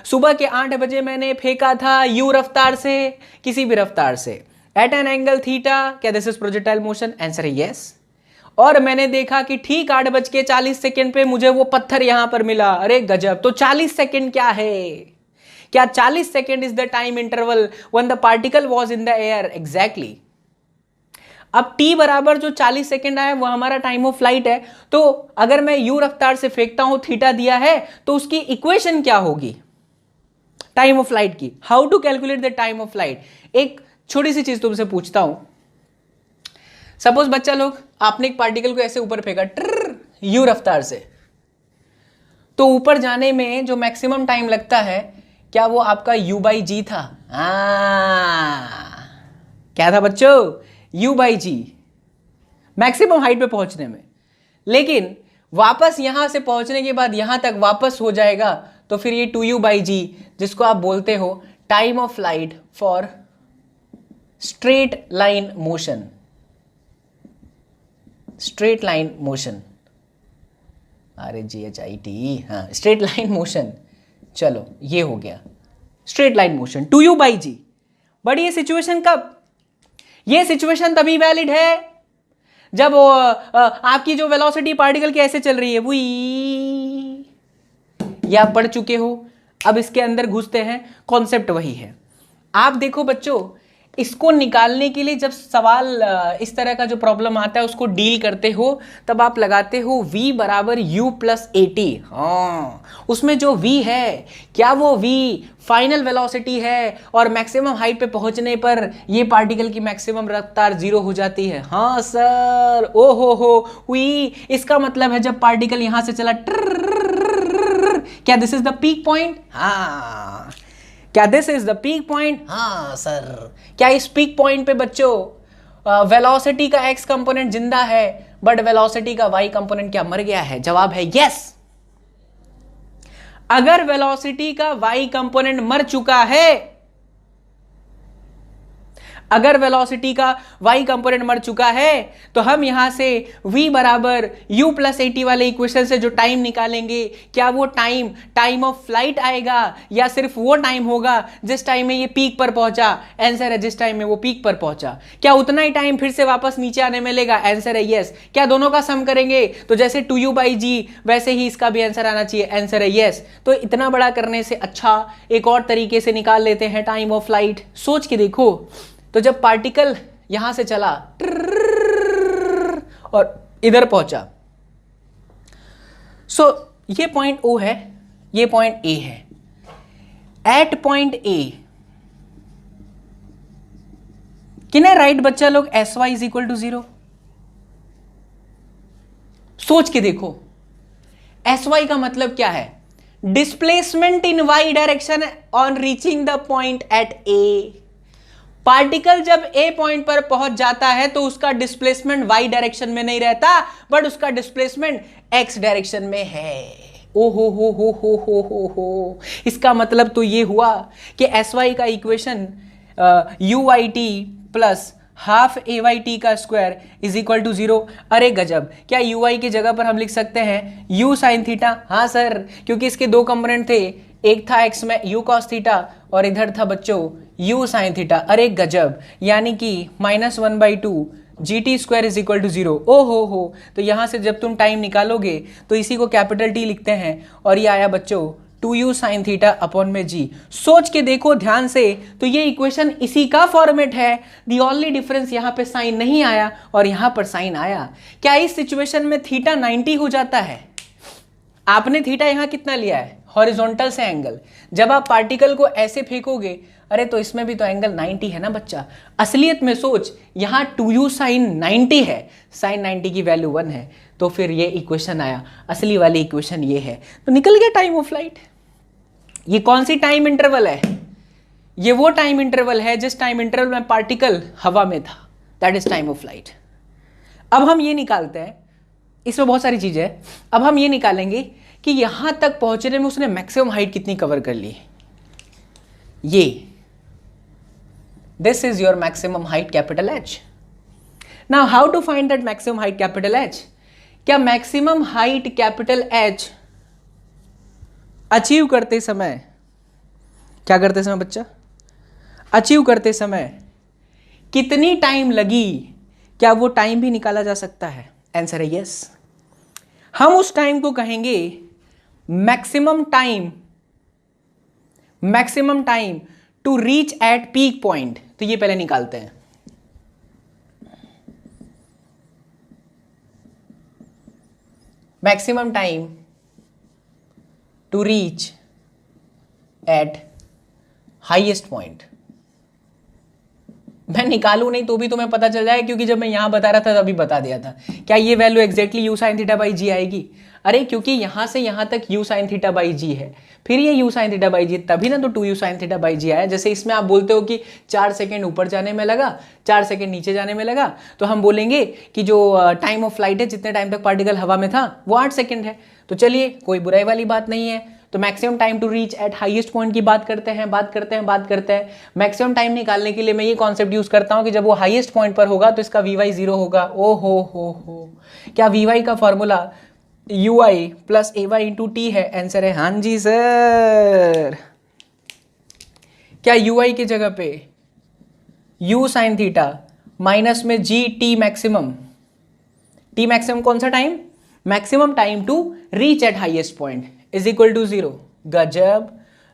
सुबह के 8 बजे मैंने फेंका था यू रफ्तार से, किसी भी रफ्तार से, एट एन एंगल थीटा। क्या this is projectile motion? Answer है यस। और मैंने देखा कि ठीक 8:40 पे मुझे वो पत्थर यहां पर मिला, अरे गजब। तो 40 सेकेंड क्या है? क्या 40 second is the time interval when the particle was in the air? Exactly. अब t बराबर जो 40 सेकेंड आया वो हमारा टाइम ऑफ फ्लाइट है। तो अगर मैं u रफ्तार से फेंकता हूं, थीटा दिया है, तो उसकी इक्वेशन क्या होगी टाइम ऑफ फ्लाइट की? How to calculate the time of flight? एक छोटी सी चीज तुमसे पूछता हूं। सपोज बच्चा लोग, आपने एक पार्टिकल को ऐसे ऊपर फेंका यू रफ्तार से, तो ऊपर जाने में जो मैक्सिमम टाइम लगता है, क्या वो आपका u/g था? क्या था बच्चों? u/g, मैक्सिमम हाइट पे पहुंचने में। लेकिन वापस यहां से पहुंचने के बाद यहां तक वापस हो जाएगा, तो फिर ये 2u/g, जिसको आप बोलते हो time of flight for straight line motion. Straight line motion, RAGHIT, हाँ, स्ट्रेट लाइन मोशन। चलो ये हो गया straight line motion 2u/g। But ये सिचुएशन कब? ये सिचुएशन तभी वैलिड है जब आपकी जो वेलोसिटी पार्टिकल की ऐसे चल रही है, वो ये आप पढ़ चुके हो। अब इसके अंदर घुसते हैं, कॉन्सेप्ट वही है। आप देखो बच्चों, इसको निकालने के लिए जब सवाल इस तरह का जो प्रॉब्लम आता है उसको डील करते हो तब आप लगाते हो v बराबर u प्लस एटी। हाँ, उसमें जो v है क्या वो v फाइनल वेलोसिटी है और मैक्सिमम हाइट पे पहुंचने पर ये पार्टिकल की मैक्सिमम रफ्तार 0 हो जाती है। हाँ सर, ओ हो हुई। इसका मतलब है जब पार्टिकल यहां से चला क्या this is the peak point? हाँ, क्या this is the peak point? हाँ सर। क्या इस पीक पॉइंट पे बच्चों वेलोसिटी का x कंपोनेंट जिंदा है बट वेलोसिटी का y कंपोनेंट क्या मर गया है? जवाब है यस। अगर वेलोसिटी का y कंपोनेंट मर चुका है, अगर वेलोसिटी का y कंपोनेंट मर चुका है तो हम यहां से v बराबर u प्लस एटी वाले इक्वेशन से जो टाइम निकालेंगे, क्या वो टाइम ऑफ फ्लाइट आएगा या सिर्फ वो टाइम होगा जिस टाइम में ये पीक पर पहुंचा? आंसर है जिस टाइम में वो पीक पर पहुंचा। क्या उतना ही टाइम फिर से वापस नीचे आने में लेगा? आंसर है यस। क्या दोनों का सम करेंगे तो जैसे 2u/g वैसे ही इसका भी आंसर आना चाहिए? आंसर है यस। तो इतना बड़ा करने से अच्छा एक और तरीके से निकाल लेते हैं टाइम ऑफ फ्लाइट। सोच के देखो, तो जब पार्टिकल यहां से चला और इधर पहुंचा, सो ये पॉइंट O है, ये पॉइंट A है। एट पॉइंट A किन्हें राइट बच्चा लोग sy इज इक्वल टू 0? सोच के देखो, sy का मतलब क्या है? Displacement in y direction on reaching the point at A। Particle जब ए पॉइंट पर पहुंच जाता है तो उसका डिस्प्लेसमेंट वाई डायरेक्शन में नहीं रहता बट उसका डिस्प्लेसमेंट एक्स डायरेक्शन में है। ओ हो। इसका मतलब तो ये हुआ कि एस वाई का equation u y t plus half a y t का स्क्वायर इज इक्वल टू 0। अरे गजब, क्या यू वाई की जगह पर हम लिख सकते हैं यू साइन थीटा? हाँ सर, क्योंकि इसके दो कंपोनेंट थे, एक था एक्स में यू कॉस थीटा और इधर था बच्चों यू साइन थीटा। अरे गजब, यानी कि -1/2 GT square is equal to 0। ओ हो। तो यहां से जब तुम टाइम निकालोगे तो इसी को कैपिटल T लिखते हैं और ये आया बच्चों 2u साइन थीटा अपॉन में g। सोच के देखो ध्यान से, तो ये इक्वेशन इसी का फॉर्मेट है। दी ओनली डिफरेंस यहां पे साइन नहीं आया और यहां पर साइन आया। क्या इस सिचुएशन में थीटा 90 हो जाता है? आपने थीटा यहां कितना लिया है? हॉरिजॉन्टल से एंगल। जब आप पार्टिकल को ऐसे फेंकोगे, अरे तो इसमें भी तो एंगल 90 है ना बच्चा। असलियत में सोच, यहां 2u साइन 90 है, साइन 90 की वैल्यू 1 है, तो फिर ये इक्वेशन आया। असली वाली इक्वेशन ये है, तो निकल गया टाइम ऑफ फ्लाइट। ये कौन सी टाइम इंटरवल है? ये वो टाइम इंटरवल है जिस टाइम इंटरवल में पार्टिकल हवा में था, that is time of flight. अब हम ये निकालते हैं, इसमें बहुत सारी चीजें हैं। अब हम ये निकालेंगे कि यहां तक पहुंचने में उसने मैक्सिमम हाइट कितनी कवर कर ली। ये this is your maximum height capital H। Now how to find that maximum height capital H? क्या maximum height capital H achieve करते समय, क्या करते समय बच्चा? अचीव करते समय कितनी टाइम लगी, क्या वो टाइम भी निकाला जा सकता है? आंसर है यस। हम उस टाइम को कहेंगे maximum time to reach at peak point. तो ये पहले निकालते हैं। Maximum time to reach at highest point. मैं निकालू नहीं तो भी तुम्हें पता चल जाए, क्योंकि जब मैं यहां बता रहा था तभी बता दिया था। क्या ये value exactly u sine theta by g आएगी? अरे क्योंकि यहां से यहां तक u sine theta by g है, फिर ये u sine theta by g, तभी ना तो 2u साइन थीटा बाई जी आया। जैसे इसमें आप बोलते हो कि 4 सेकेंड ऊपर जाने में लगा, 4 सेकेंड नीचे जाने में लगा, तो हम बोलेंगे कि जो टाइम ऑफ फ्लाइट है, जितने टाइम तक पार्टिकल हवा में था, वो 8 सेकेंड है। तो चलिए, कोई बुराई वाली बात नहीं है। तो maximum time to reach at highest point की बात करते हैं। मैक्सिमम टाइम निकालने के लिए मैं ये कॉन्सेप्ट यूज करता हूं कि जब वो हाईएस्ट पॉइंट पर होगा तो इसका वी 0 होगा। ओ हो। क्या वी का formula u i plus a y into t है? आंसर है हाँ जी सर। क्या यू आई की जगह पे यू साइन थीटा माइनस में जी टी मैक्सिमम कौन सा time? Maximum time to reach at highest point is equal to 0। गजब।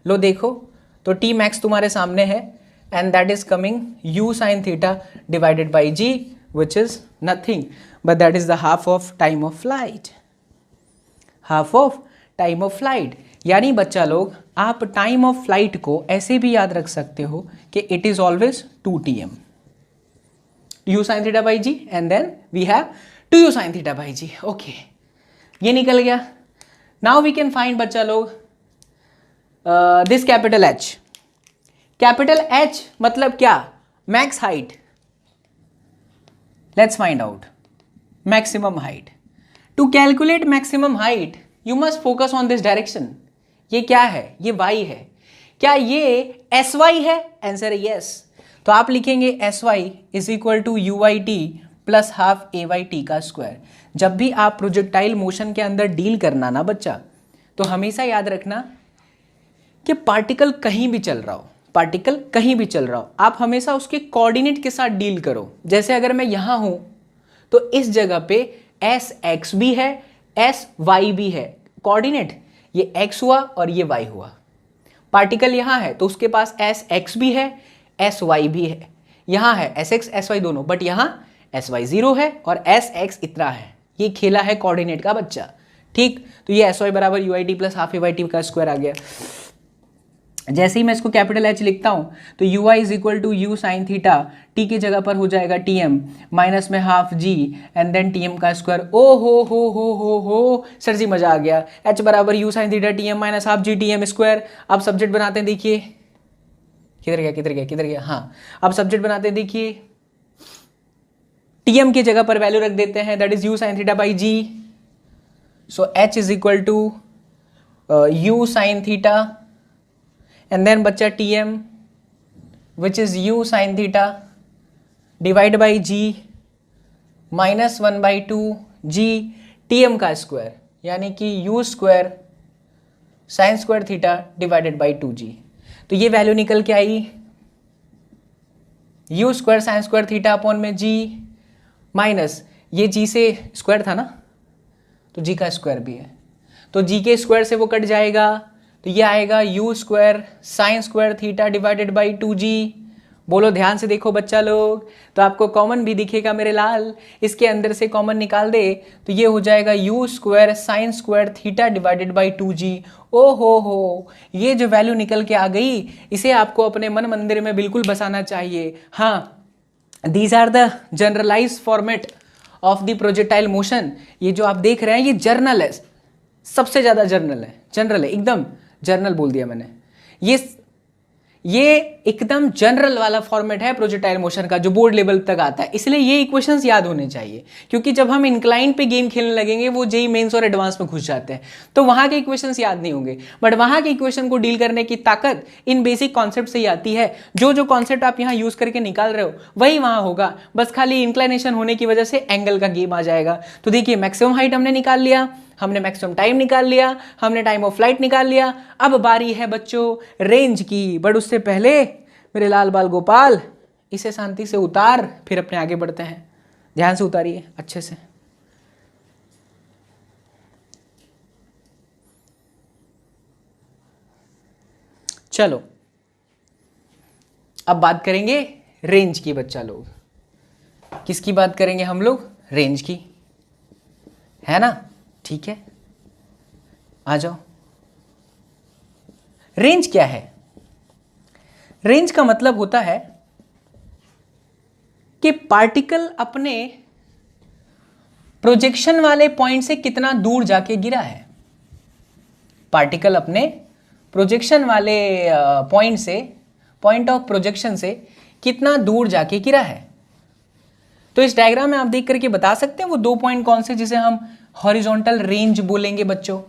लो देखो, तो टी मैक्स तुम्हारे सामने है, and that is coming u sin theta divided by g, which is nothing but that is the half of time of flight. Half of time of flight, यानी बच्चा लोग आप टाइम ऑफ फ्लाइट को ऐसे भी याद रख सकते हो कि it is always 2Tm, u sin theta by g and then we have 2u sin theta by g. Okay, ये निकल गया. नाउ वी कैन फाइंड बच्चा लोग this capital H. Capital H मतलब क्या? Max height. Let's find out maximum height. To calculate maximum height you must focus on this direction. ये क्या है? ये y है. क्या ये sy है? आंसर है यस. तो आप लिखेंगे sy is equal to UIT plus half AYT का स्क्वायर. जब भी आप प्रोजेक्टाइल मोशन के अंदर डील करना ना बच्चा, तो हमेशा याद रखना कि पार्टिकल कहीं भी चल रहा हो, पार्टिकल कहीं भी चल रहा हो, आप हमेशा उसके कोऑर्डिनेट के साथ डील करो. जैसे अगर मैं यहां हूं तो इस जगह पे SX भी है, SY भी है. कोऑर्डिनेट ये x हुआ और ये y हुआ. पार्टिकल यहां है तो उसके पास SX भी है, SY भी है. यहां है SX SY दोनों, बट यहां SY 0 है और SX इतना है. ये खेला है कोऑर्डिनेट का बच्चा. ठीक, तो ये SY बराबर UIT प्लस हाफ AYT का स्क्वायर आ गया. जैसे ही मैं इसको कैपिटल H लिखता हूं तो UI is equal to u sine theta, t की जगह पर हो जाएगा TM माइनस में half G and then TM का स्क्वायर. ओ हो सर जी मजा आ गया. H बराबर u sine theta TM minus half G TM square. अब सब्जेक्ट बनाते हैं, देखिए किधर गया. हाँ, अब सब्जेक्ट बनाते हैं, देखिए TM की जगह पर वैल्यू रख देते हैं, that is u sine theta by G. So H is equal to u sine theta and then बच्चा TM which is u sin theta divide by G minus 1 by 2 G TM का square, यानी कि u square sine square theta divided by 2G. तो ये value निकल के आई u square sine square theta upon में G minus ये G से स्क्वायर था ना, तो G का स्क्वायर भी है, तो G के स्क्वायर से वो कट जाएगा, तो ये आएगा u square sine square theta divided by 2G. बोलो ध्यान से देखो बच्चा लोग, तो आपको कॉमन भी दिखेगा मेरे लाल. इसके अंदर से कॉमन निकाल दे तो ये हो जाएगा u square sine square theta divided by 2G. ओ हो, ये जो वैल्यू निकल के आ गई, इसे आपको अपने मन मंदिर में बिल्कुल बसाना चाहिए. हाँ, these are the generalize format of the projectile motion. ये जो आप देख रहे हैं ये जर्नल है, सबसे ज़्यादा जर्नल है, एकदम जर्नल बोल दिया मैंने. ये एकदम जनरल वाला फॉर्मेट है प्रोजेक्टाइल मोशन का, जो बोर्ड लेवल तक आता है. इसलिए ये इक्वेशंस याद होने चाहिए, क्योंकि जब हम इंक्लाइन पे गेम खेलने लगेंगे वो जेई मेंस और एडवांस में घुस जाते हैं, तो वहाँ के इक्वेशंस याद नहीं होंगे. बट वहाँ के इक्वेशन को डील करने की ताकत इन बेसिक कॉन्सेप्ट से ही आती है. जो कॉन्सेप्ट आप यहाँ यूज करके निकाल रहे हो वही वहाँ होगा, बस खाली इंक्लाइनेशन होने की वजह से एंगल का गेम आ जाएगा. तो देखिए, मैक्सिमम हाइट हमने निकाल लिया, हमने मैक्सिमम टाइम निकाल लिया, हमने टाइम ऑफ फ्लाइट निकाल लिया. अब बारी है बच्चों रेंज की. बट उससे पहले मेरे लाल बाल गोपाल, इसे शांति से उतार, फिर अपने आगे बढ़ते हैं. ध्यान से उतारिए अच्छे से. चलो अब बात करेंगे रेंज की बच्चा लोग. किसकी बात करेंगे हम लोग? रेंज की, है ना? ठीक है, आ जाओ. रेंज क्या है? रेंज का मतलब होता है कि पार्टिकल अपने प्रोजेक्शन वाले पॉइंट से कितना दूर जाके गिरा है. पार्टिकल अपने प्रोजेक्शन वाले पॉइंट से, पॉइंट ऑफ प्रोजेक्शन से कितना दूर जाके गिरा है. तो इस डायग्राम में आप देख करके बता सकते हैं वो दो पॉइंट कौन से जिसे हम हॉरिजॉन्टल रेंज बोलेंगे बच्चों.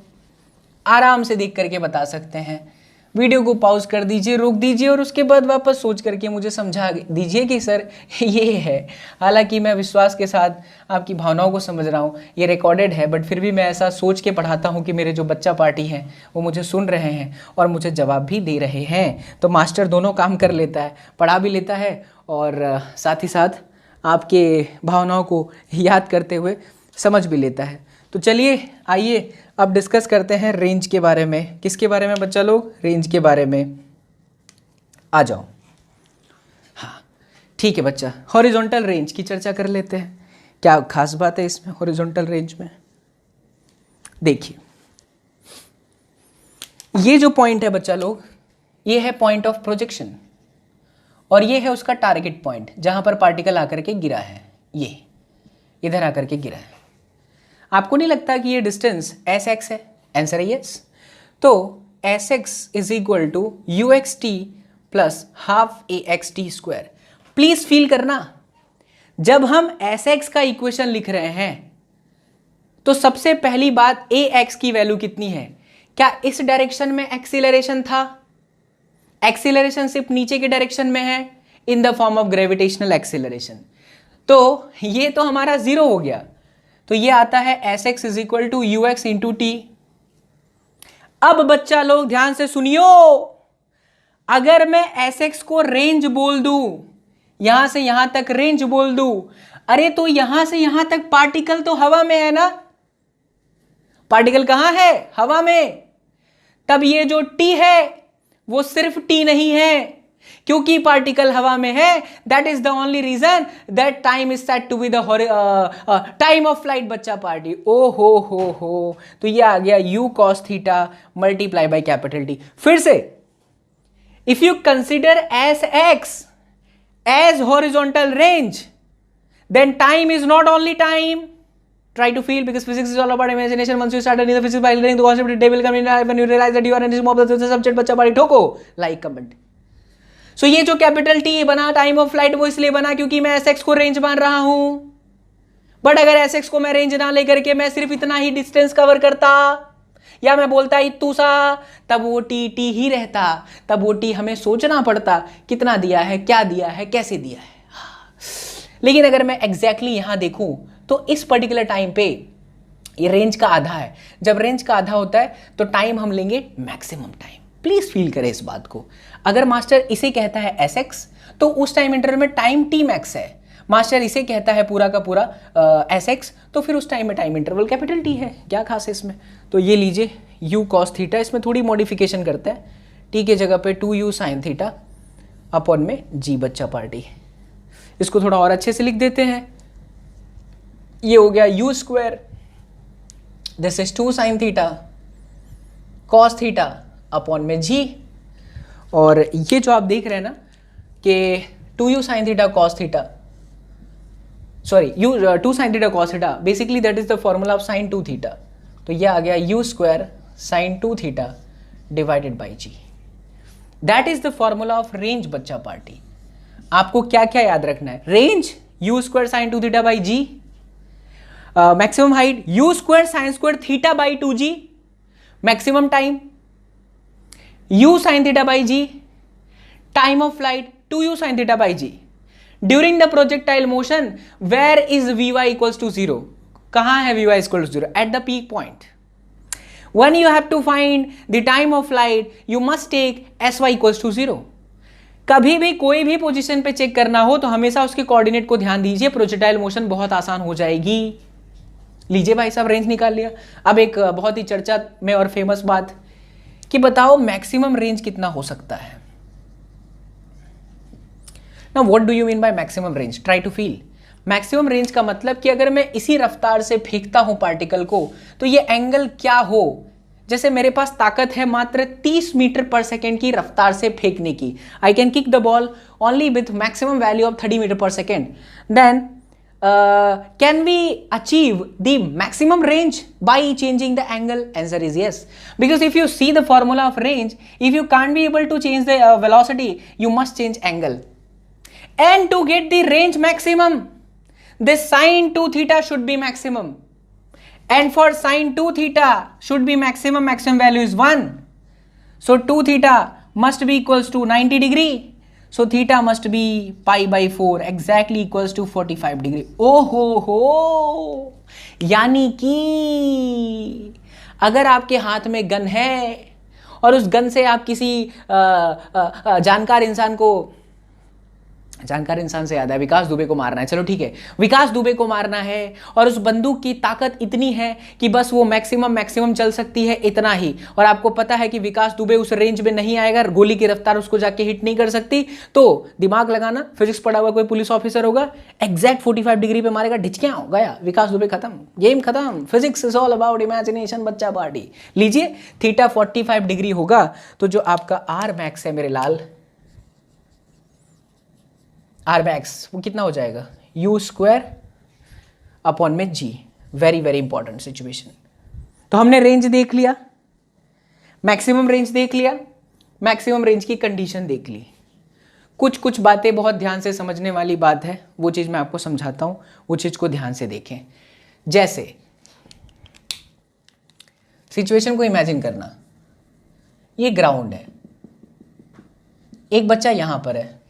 आराम से देख करके बता सकते हैं. वीडियो को पॉज कर दीजिए, रोक दीजिए और उसके बाद वापस सोच करके मुझे समझा दीजिए कि सर ये है. हालांकि मैं विश्वास के साथ आपकी भावनाओं को समझ रहा हूँ, ये रिकॉर्डेड है, बट फिर भी मैं ऐसा सोच के पढ़ाता हूँ कि मेरे जो बच्चा पार्टी हैं वो मुझे सुन रहे हैं और मुझे जवाब भी दे रहे हैं. तो मास्टर दोनों काम कर लेता है, पढ़ा भी लेता है और साथ ही साथ आपके भावनाओं को याद करते हुए समझ भी लेता है. तो चलिए आइए अब डिस्कस करते हैं रेंज के बारे में. किसके बारे में बच्चा लोग? रेंज के बारे में. आ जाओ. ठीक है बच्चा, हॉरिजॉन्टल रेंज की चर्चा कर लेते हैं। क्या खास बात है इसमें हॉरिजॉन्टल रेंज में? देखिए, ये जो पॉइंट है बच्चा लोग, ये है पॉइंट ऑफ प्रोजेक्शन और ये है उसका टारगेट पॉइंट जहां पर पार्टिकल आकर के गिरा है। ये इधर आकर के गिरा है। आपको नहीं लगता कि ये डिस्टेंस एस एक्स है? आंसर है यस। तो s x is equal to u x t plus half a x t square. Please feel करना, जब हम एस एक्स का इक्वेशन लिख रहे हैं तो सबसे पहली बात ए एक्स की वैल्यू कितनी है? क्या इस डायरेक्शन में एक्सीलरेशन था? एक्सीलरेशन सिर्फ नीचे के डायरेक्शन में है, in the form of gravitational acceleration. तो ये तो हमारा जीरो हो गया। तो ये आता है s x is equal to u x into t. अब बच्चा लोग ध्यान से सुनियो, अगर मैं एस एक्स को रेंज बोल दूं, यहां से यहां तक रेंज बोल दूं, अरे तो यहां से यहां तक पार्टिकल तो हवा में है ना? पार्टिकल कहां है? हवा में। तब ये जो टी है वो सिर्फ टी नहीं है, क्योंकि पार्टिकल हवा में है। That is the only reason that time is set to be the time of flight बच्चा पार्टी। ओ हो, तो ये आ गया u cos theta multiply by capital t. फिर से, if you consider s x as horizontal range, then time is not only time. Try to feel, because physics is all about imagination. Once you start learning the physics by learning the concept, the day will come in when you realize that you are in this mob of the subject. बच्चा पारी ठोको, like comment. So ये जो capital T बना time of flight, वो इसलिए बना क्योंकि मैं एस एक्स को रेंज मान रहा हूं। बट अगर एस एक्स को मैं रेंज ना लेकर के मैं सिर्फ इतना ही डिस्टेंस कवर करता, या मैं बोलता इतू सा, तब वो टी टी ही रहता। तब वो टी हमें सोचना पड़ता कितना दिया है, क्या दिया है, कैसे दिया है। लेकिन अगर मैं एग्जैक्टली यहां देखूं तो इस पर्टिकुलर टाइम पे ये रेंज का आधा है। जब रेंज का आधा होता है तो टाइम हम लेंगे मैक्सिमम टाइम। प्लीज फील करें इस बात को। अगर मास्टर इसे कहता है एस एक्स तो उस टाइम इंटरवल में टाइम टी मैक्स है। मास्टर इसे कहता है पूरा का पूरा एस एक्स, तो फिर उस टाइम में टाइम इंटरवल कैपिटल टी है। क्या खास है इसमें? तो ये लीजिए यू कॉस थीटा, इसमें थोड़ी मॉडिफिकेशन करते हैं। टी के जगह पे 2u साइन थीटा अपॉन में जी बच्चा पार्टी। इसको थोड़ा और अच्छे से लिख देते हैं। ये हो गया u square, this is 2 sine theta cos theta upon में जी। और ये जो आप देख रहे हैं ना कि 2u sine theta cos theta, sorry u 2 sine theta cos theta, basically that is the formula of sine 2 theta. तो ये आ गया u square sine 2 theta divided by g. That is the formula of range बच्चा party. आपको क्या क्या याद रखना है? Range u square sine 2 theta by g, maximum height u square sine square theta by 2g, maximum time u sign theta by g, time of flight 2u sine theta by g. During the projectile motion where is vy equals to 0? कहां है vy equal to 0? At the peak point. When you have to find the time of flight, you must take sy equals to 0. कभी भी कोई भी position पे check करना हो तो हमेशा उसके कोऑर्डिनेट को ध्यान दीजिए, प्रोजेक्टाइल मोशन बहुत आसान हो जाएगी। लीजिए भाई साहब, रेंज निकाल लिया। अब एक बहुत ही चर्चा में और फेमस बात कि बताओ मैक्सिमम रेंज कितना हो सकता है? Now what do you mean by maximum range? Try to feel. Maximum range का मतलब कि अगर मैं इसी रफ्तार से फेंकता हूं पार्टिकल को तो ये एंगल क्या हो। जैसे मेरे पास ताकत है मात्र 30 मीटर पर सेकेंड की रफ्तार से फेंकने की। I can kick the ball only with maximum value of 30 metre पर second. Then can we achieve the maximum range by changing the angle? Answer is yes, because if you see the formula of range, if you can't be able to change the velocity, you must change angle. And to get the range maximum, this sine 2 theta should be maximum, and for sine 2 theta should be maximum value is 1. So 2 theta must be equals to 90 degree. So theta must be pi by 4 exactly equals to 45 degree. Oh हो, यानी कि अगर आपके हाथ में gun है और उस गन से आप किसी जानकार इंसान को जानकार इंसान से याद है, विकास दुबे को मारना है। चलो ठीक है, विकास दुबे को मारना है और उस बंदूक की ताकत इतनी है कि बस वो मैक्सिमम चल सकती है इतना ही, और आपको पता है कि विकास दुबे उस रेंज में नहीं आएगा, गोली की रफ्तार उसको जाके हिट नहीं कर सकती। तो दिमाग लगाना, फिजिक्स पढ़ा हुआ कोई पुलिस ऑफिसर होगा, एग्जैक्ट 45 डिग्री पे मारेगा, ढिचकियां हो गया, विकास दुबे खत्म, गेम खत्म। Physics is all about imagination बच्चा पार्टी। लीजिए थीटा 45 डिग्री होगा तो जो आपका आर मैक्स है मेरे लाल, आर मैक्स वो कितना हो जाएगा, यू स्क्वायर अपॉन में g. Very very important situation. तो हमने रेंज देख लिया, मैक्सिमम रेंज देख लिया, मैक्सिमम रेंज की कंडीशन देख ली। कुछ कुछ बातें बहुत ध्यान से समझने वाली बात है, वो चीज मैं आपको समझाता हूं, वो चीज को ध्यान से देखें। जैसे सिचुएशन को इमेजिन करना, ये ग्राउंड है, एक बच्चा यहां पर है,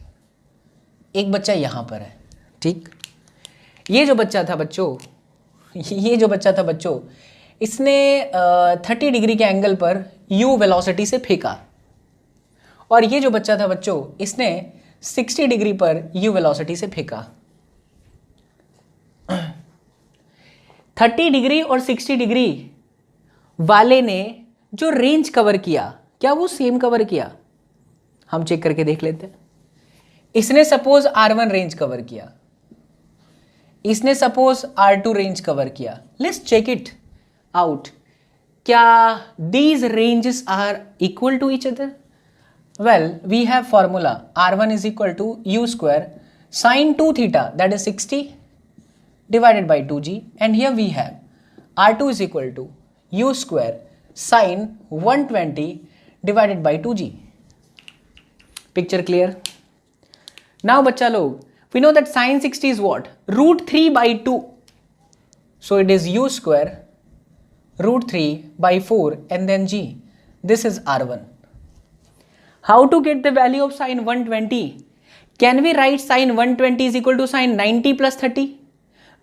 एक बच्चा यहां पर है, ठीक। ये जो बच्चा था बच्चों, इसने 30 डिग्री के एंगल पर u वेलोसिटी से फेंका, और ये जो बच्चा था बच्चों, इसने 60 डिग्री पर u वेलोसिटी से फेंका। 30 डिग्री और 60 डिग्री वाले ने जो रेंज कवर किया, क्या वो सेम कवर किया? हम चेक करके देख लेते हैं। इसने सपोज R1 रेंज कवर किया, इसने सपोज R2 रेंज कवर किया। लेट्स चेक इट आउट, क्या these ranges are equal to each other? Well, we have formula R1 is equal to u square sin 2 theta, that is 60 divided by 2g, and here we have R2 is equal to u square sin 120 divided by 2g. Picture clear? Now बच्चा लोग, we know that sin 60 is what? Root 3 by 2. So it is u square root 3 by 4 and then g. This is R1. How to get the value of sin 120? Can we write sin 120 is equal to sin 90 plus 30?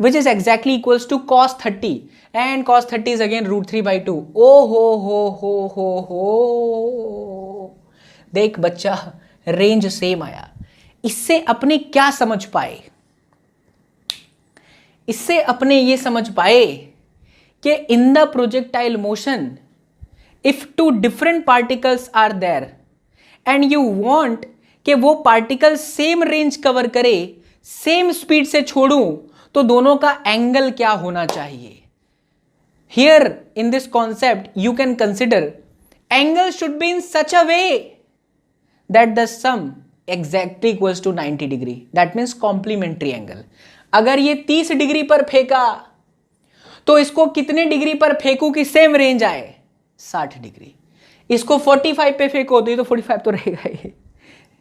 Which is exactly equals to cos 30. And cos 30 is again root 3 by 2. Oh ho. देख बच्चा, range same आया। इससे अपने क्या समझ पाए? इससे अपने ये समझ पाए कि in the projectile motion if two different particles are there and you want कि वो पार्टिकल सेम रेंज कवर करे, सेम स्पीड से छोड़ूं, तो दोनों का एंगल क्या होना चाहिए? Here in this concept you can consider angle should be in such a way that the sum exactly equals to 90 degree, that means complementary angle। अगर ये 30 डिग्री पर फेंका तो इसको कितने डिग्री पर फेंकू कि सेम रेंज आए? 60 डिग्री। इसको 45 पे फेंको तो ये तो 45 तो रहेगा ही।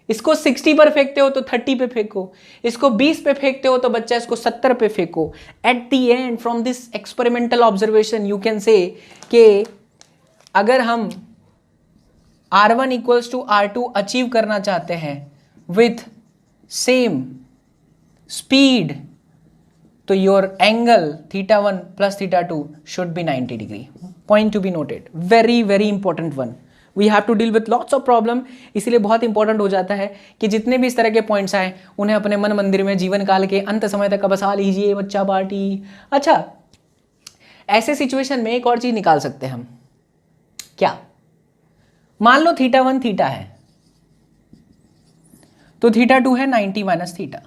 इसको 60 पर फेंकते हो तो 30 पे फेंको, इसको 20 पे फेंकते हो तो बच्चा इसको 70 पे फेंको। Eight the and from this experimental observation you can से कि अगर हम R1 equals to R2 achieve करना चाहते हैं with same speed, तो your angle theta 1 plus theta 2 should be 90 degree. Point to be noted, very very important one. We have to deal with lots of problem, इसीलिए बहुत important हो जाता है कि जितने भी इस तरह के पॉइंट्स आए उन्हें अपने मन मंदिर में जीवन काल के अंत समय तक बसा लीजिए बच्चा पार्टी। अच्छा, ऐसे सिचुएशन में एक और चीज निकाल सकते हैं हम। क्या? मान लो थीटा 1 थीटा है तो थीटा 2 है 90 माइनस थीटा।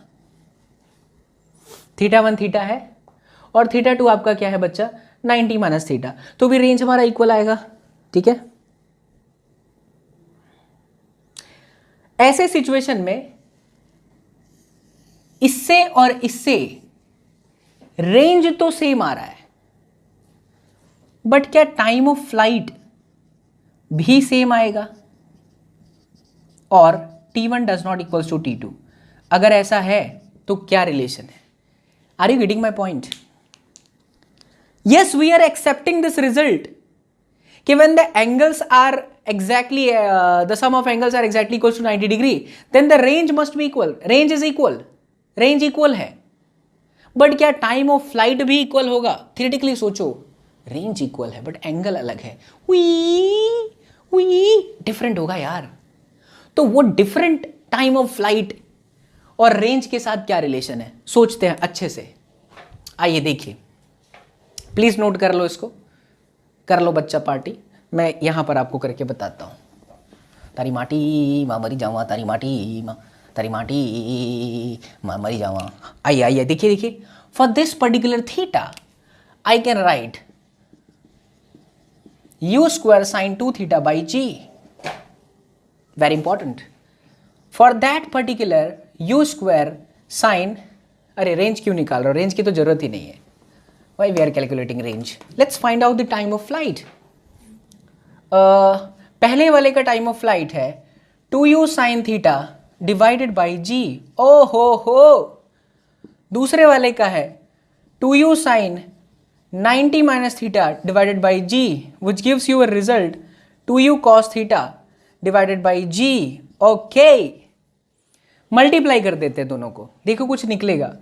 थीटा 1 थीटा है और थीटा 2 आपका क्या है बच्चा? 90 माइनस थीटा। तो भी रेंज हमारा इक्वल आएगा, ठीक है। ऐसे सिचुएशन में इससे और इससे रेंज तो सेम आ रहा है, बट क्या टाइम ऑफ फ्लाइट भी सेम आएगा? और T1 does not equals to T2। अगर ऐसा है तो क्या रिलेशन है? Are you getting my point? Yes, we are accepting this result कि when the angles are exactly the sum of angles are exactly equals to 90 degree, then the range must be equal. Range is equal, range equal है, but क्या time of flight भी equal होगा? Theoretically सोचो, range equal है but angle अलग है, different होगा यार। तो वो डिफरेंट टाइम ऑफ फ्लाइट और रेंज के साथ क्या रिलेशन है, सोचते हैं अच्छे से। आइए देखिए, प्लीज नोट कर लो, इसको कर लो बच्चा पार्टी। मैं यहां पर आपको करके बताता हूं। तारी माटी माँ मरी जावा, तारी माटी माँ मरी जावा। आइए आइए देखिए देखिए, for this particular theta I can write u square sin 2 theta by g. Very important. For that particular u square sin, अरे रेंज क्यों निकाल रहा हूं, रेंज की तो जरूरत ही नहीं है। Why we are calculating range? Let's find out the time of flight. पहले वाले का टाइम ऑफ फ्लाइट है 2u sin theta divided by g. ओ हो, दूसरे वाले का है 2u sin 90 minus theta divided by g, which gives you a result 2u cos theta divided by g. Okay, multiply कर देते हैं दोनों को, देखो कुछ निकलेगा,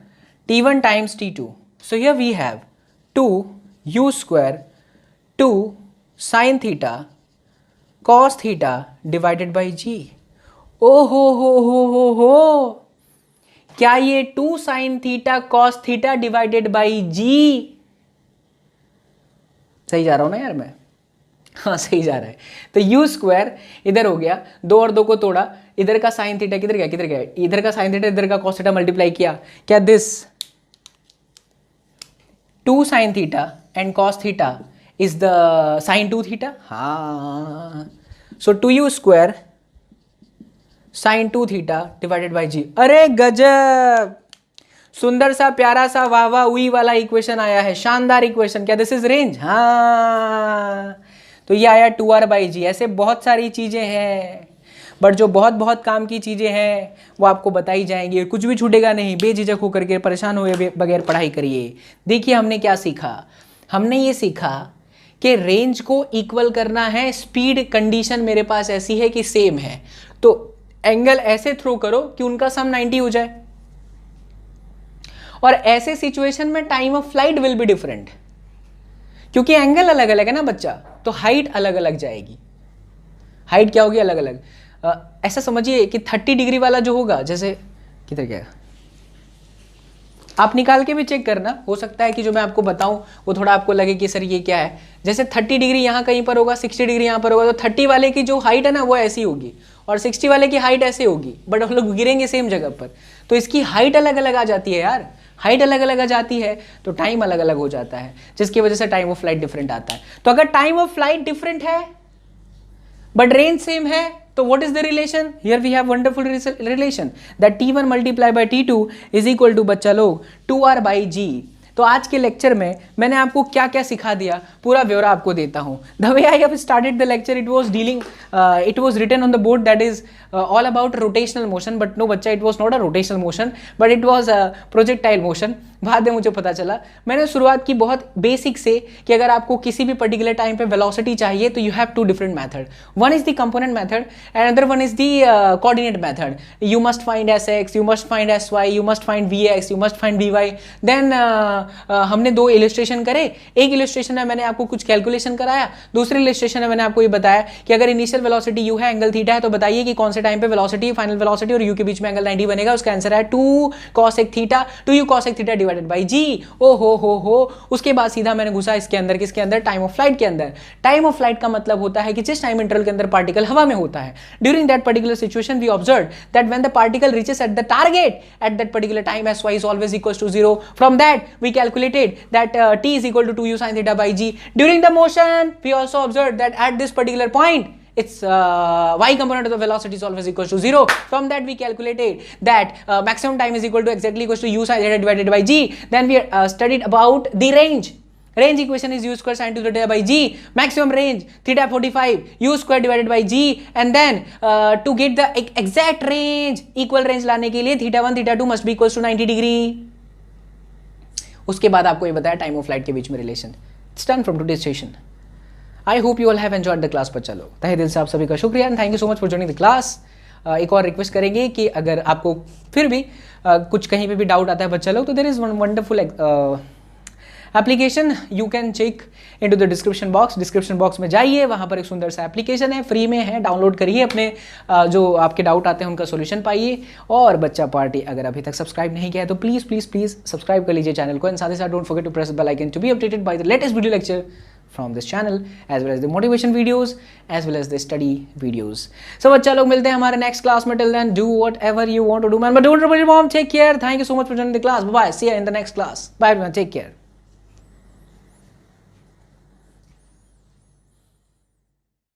t1 times t2. So here we have 2u square 2 sin theta cos theta divided by g. ओ हो, क्या ये 2 sin theta cos theta divided by g? सही जा रहा हूं ना यार मैं? हाँ सही जा रहा है। तो u स्क्वायर इधर हो गया, 2 और 2 को तोड़ा, इधर का साइन थीटा किधर गया, इधर का साइन थीटा इधर का कॉस थीटा मल्टीप्लाई किया, क्या this 2 sine theta and cos theta is the sine 2 theta. हाँ, so 2u square sine 2 theta divided by g. अरे गजब, सुंदर सा प्यारा सा वाह वाह उई वाला इक्वेशन आया है, शानदार इक्वेशन। क्या दिस इज रेंज? हाँ, तो ये आया 2r बाई जी। ऐसे बहुत सारी चीजें हैं, बट जो बहुत बहुत काम की चीजें हैं वो आपको बताई जाएंगी, कुछ भी छूटेगा नहीं। बेझिझक होकर के, परेशान हुए बगैर पढ़ाई करिए। देखिए हमने क्या सीखा, हमने ये सीखा कि रेंज को इक्वल करना है, स्पीड कंडीशन मेरे पास ऐसी है कि सेम है, तो एंगल ऐसे थ्रो करो कि उनका सम 90 हो जाए, और ऐसे सिचुएशन में time of flight will be different, क्योंकि एंगल अलग अलग है ना बच्चा, तो हाइट अलग अलग जाएगी। हाइट क्या होगी? अलग अलग। ऐसा समझिए कि 30 डिग्री वाला जो होगा, जैसे किधर गया, आप निकाल के भी चेक करना, हो सकता है कि जो मैं आपको बताऊं वो थोड़ा आपको लगे कि सर ये क्या है। जैसे 30 डिग्री यहाँ कहीं पर होगा, 60 डिग्री यहाँ पर होगा, तो 30 वाले की जो हाइट है ना वो ऐसी होगी, और 60 वाले की हाइट ऐसे होगी, बट हम लोग गिरेंगे सेम जगह पर, तो इसकी हाइट अलग अलग आ जाती है यार। हाइट अलग अलग आ जाती है तो टाइम अलग अलग हो जाता है, जिसकी वजह से टाइम ऑफ फ्लाइट डिफरेंट आता है। तो अगर टाइम ऑफ फ्लाइट डिफरेंट है बट रेंज सेम है, तो what is the relation? Here we have wonderful relation that t1 multiplied by t2 is equal to बच्चा लोग 2r by g। तो आज के लेक्चर में मैंने आपको क्या क्या सिखा दिया, पूरा ब्यौरा आपको देता हूँ। The way I have started the lecture, it was written on the board that is all about rotational motion, but no बच्चा, it was not a rotational motion but it was projectile motion. बाद में मुझे पता चला, मैंने शुरुआत की बहुत बेसिक से कि अगर आपको किसी भी पर्टिकुलर टाइम पे वेलोसिटी चाहिए तो you have two different method. One is the component method and other one is the coordinate method. You must find S X, you must find S Y, you must find V X, you must find V Y. Then हमने 2 illustration करे। एक illustration में मैंने आपको कुछ calculation कराया, दूसरे illustration में मैंने आपको ये बताया कि अगर इनिशियल वेलोसिटी यू है, एंगल थीटा है, तो बताइए कि कौन से टाइम पे वेलोसिटी, फाइनल वेलोसिटी और यू के बीच में एंगल 90 बनेगा। उसका आंसर है 2 cosec theta, 2u cosec theta divided by g. ओ हो। उसके बाद सीधा मैंने घुसा इसके अंदर, किसके अंदर? टाइम ऑफ फ्लाइट के अंदर। टाइम ऑफ फ्लाइट का मतलब होता है कि जिस टाइम इंटरवल के अंदर पार्टिकल हवा में होता है, during that particular situation we observe that when the particle reaches at the target at that particular time S Y is always equals to 0। From that we calculated that t is equal to 2u sin theta by g. During the motion we also observed that at this particular point its y component of the velocity is always equals to 0. From that we calculated that maximum time is equal to exactly equals to u sin theta divided by g. Then we studied about the range. Range equation is u square sin 2 theta by g. Maximum range theta 45 u square divided by g. And then to get the exact range, equal range लाने के लिए theta 1 theta 2 must be equals to 90 degree. उसके बाद आपको ये बताया time of flight के बीच में relation. It's done from today's session. I hope you all have enjoyed the class. बच्चा लोग, तहे दिल से आप सभी का शुक्रिया and thank you so much for joining the class. एक और रिक्वेस्ट करेंगे कि अगर आपको फिर भी कुछ कहीं पे भी डाउट आता है बच्चा लोग, तो there is one wonderful application you can check into the description box में जाइए, वहाँ पर एक सुंदर सा एप्लीकेशन है, फ्री में है, डाउनलोड करिए, अपने जो आपके डाउट आते हैं उनका सोल्यूशन पाइए। और बच्चा पार्टी अगर अभी तक सब्सक्राइब नहीं किया है तो प्लीज़ प्लीज़ प्लीज़ सब्सक्राइब कर लीजिए चैनल को, एंड साथ ही साथ don't forget to press the bell icon to be updated by the latest video lecture from this channel, as well as the motivation videos, as well as the study videos. So बच्चा लोग मिलते हैं हमारे next class में. Till then, do whatever you want to do, man, but don't trouble your mom. Take care. Thank you so much for joining the class. Bye bye. See you in the next class. Bye everyone. Take care.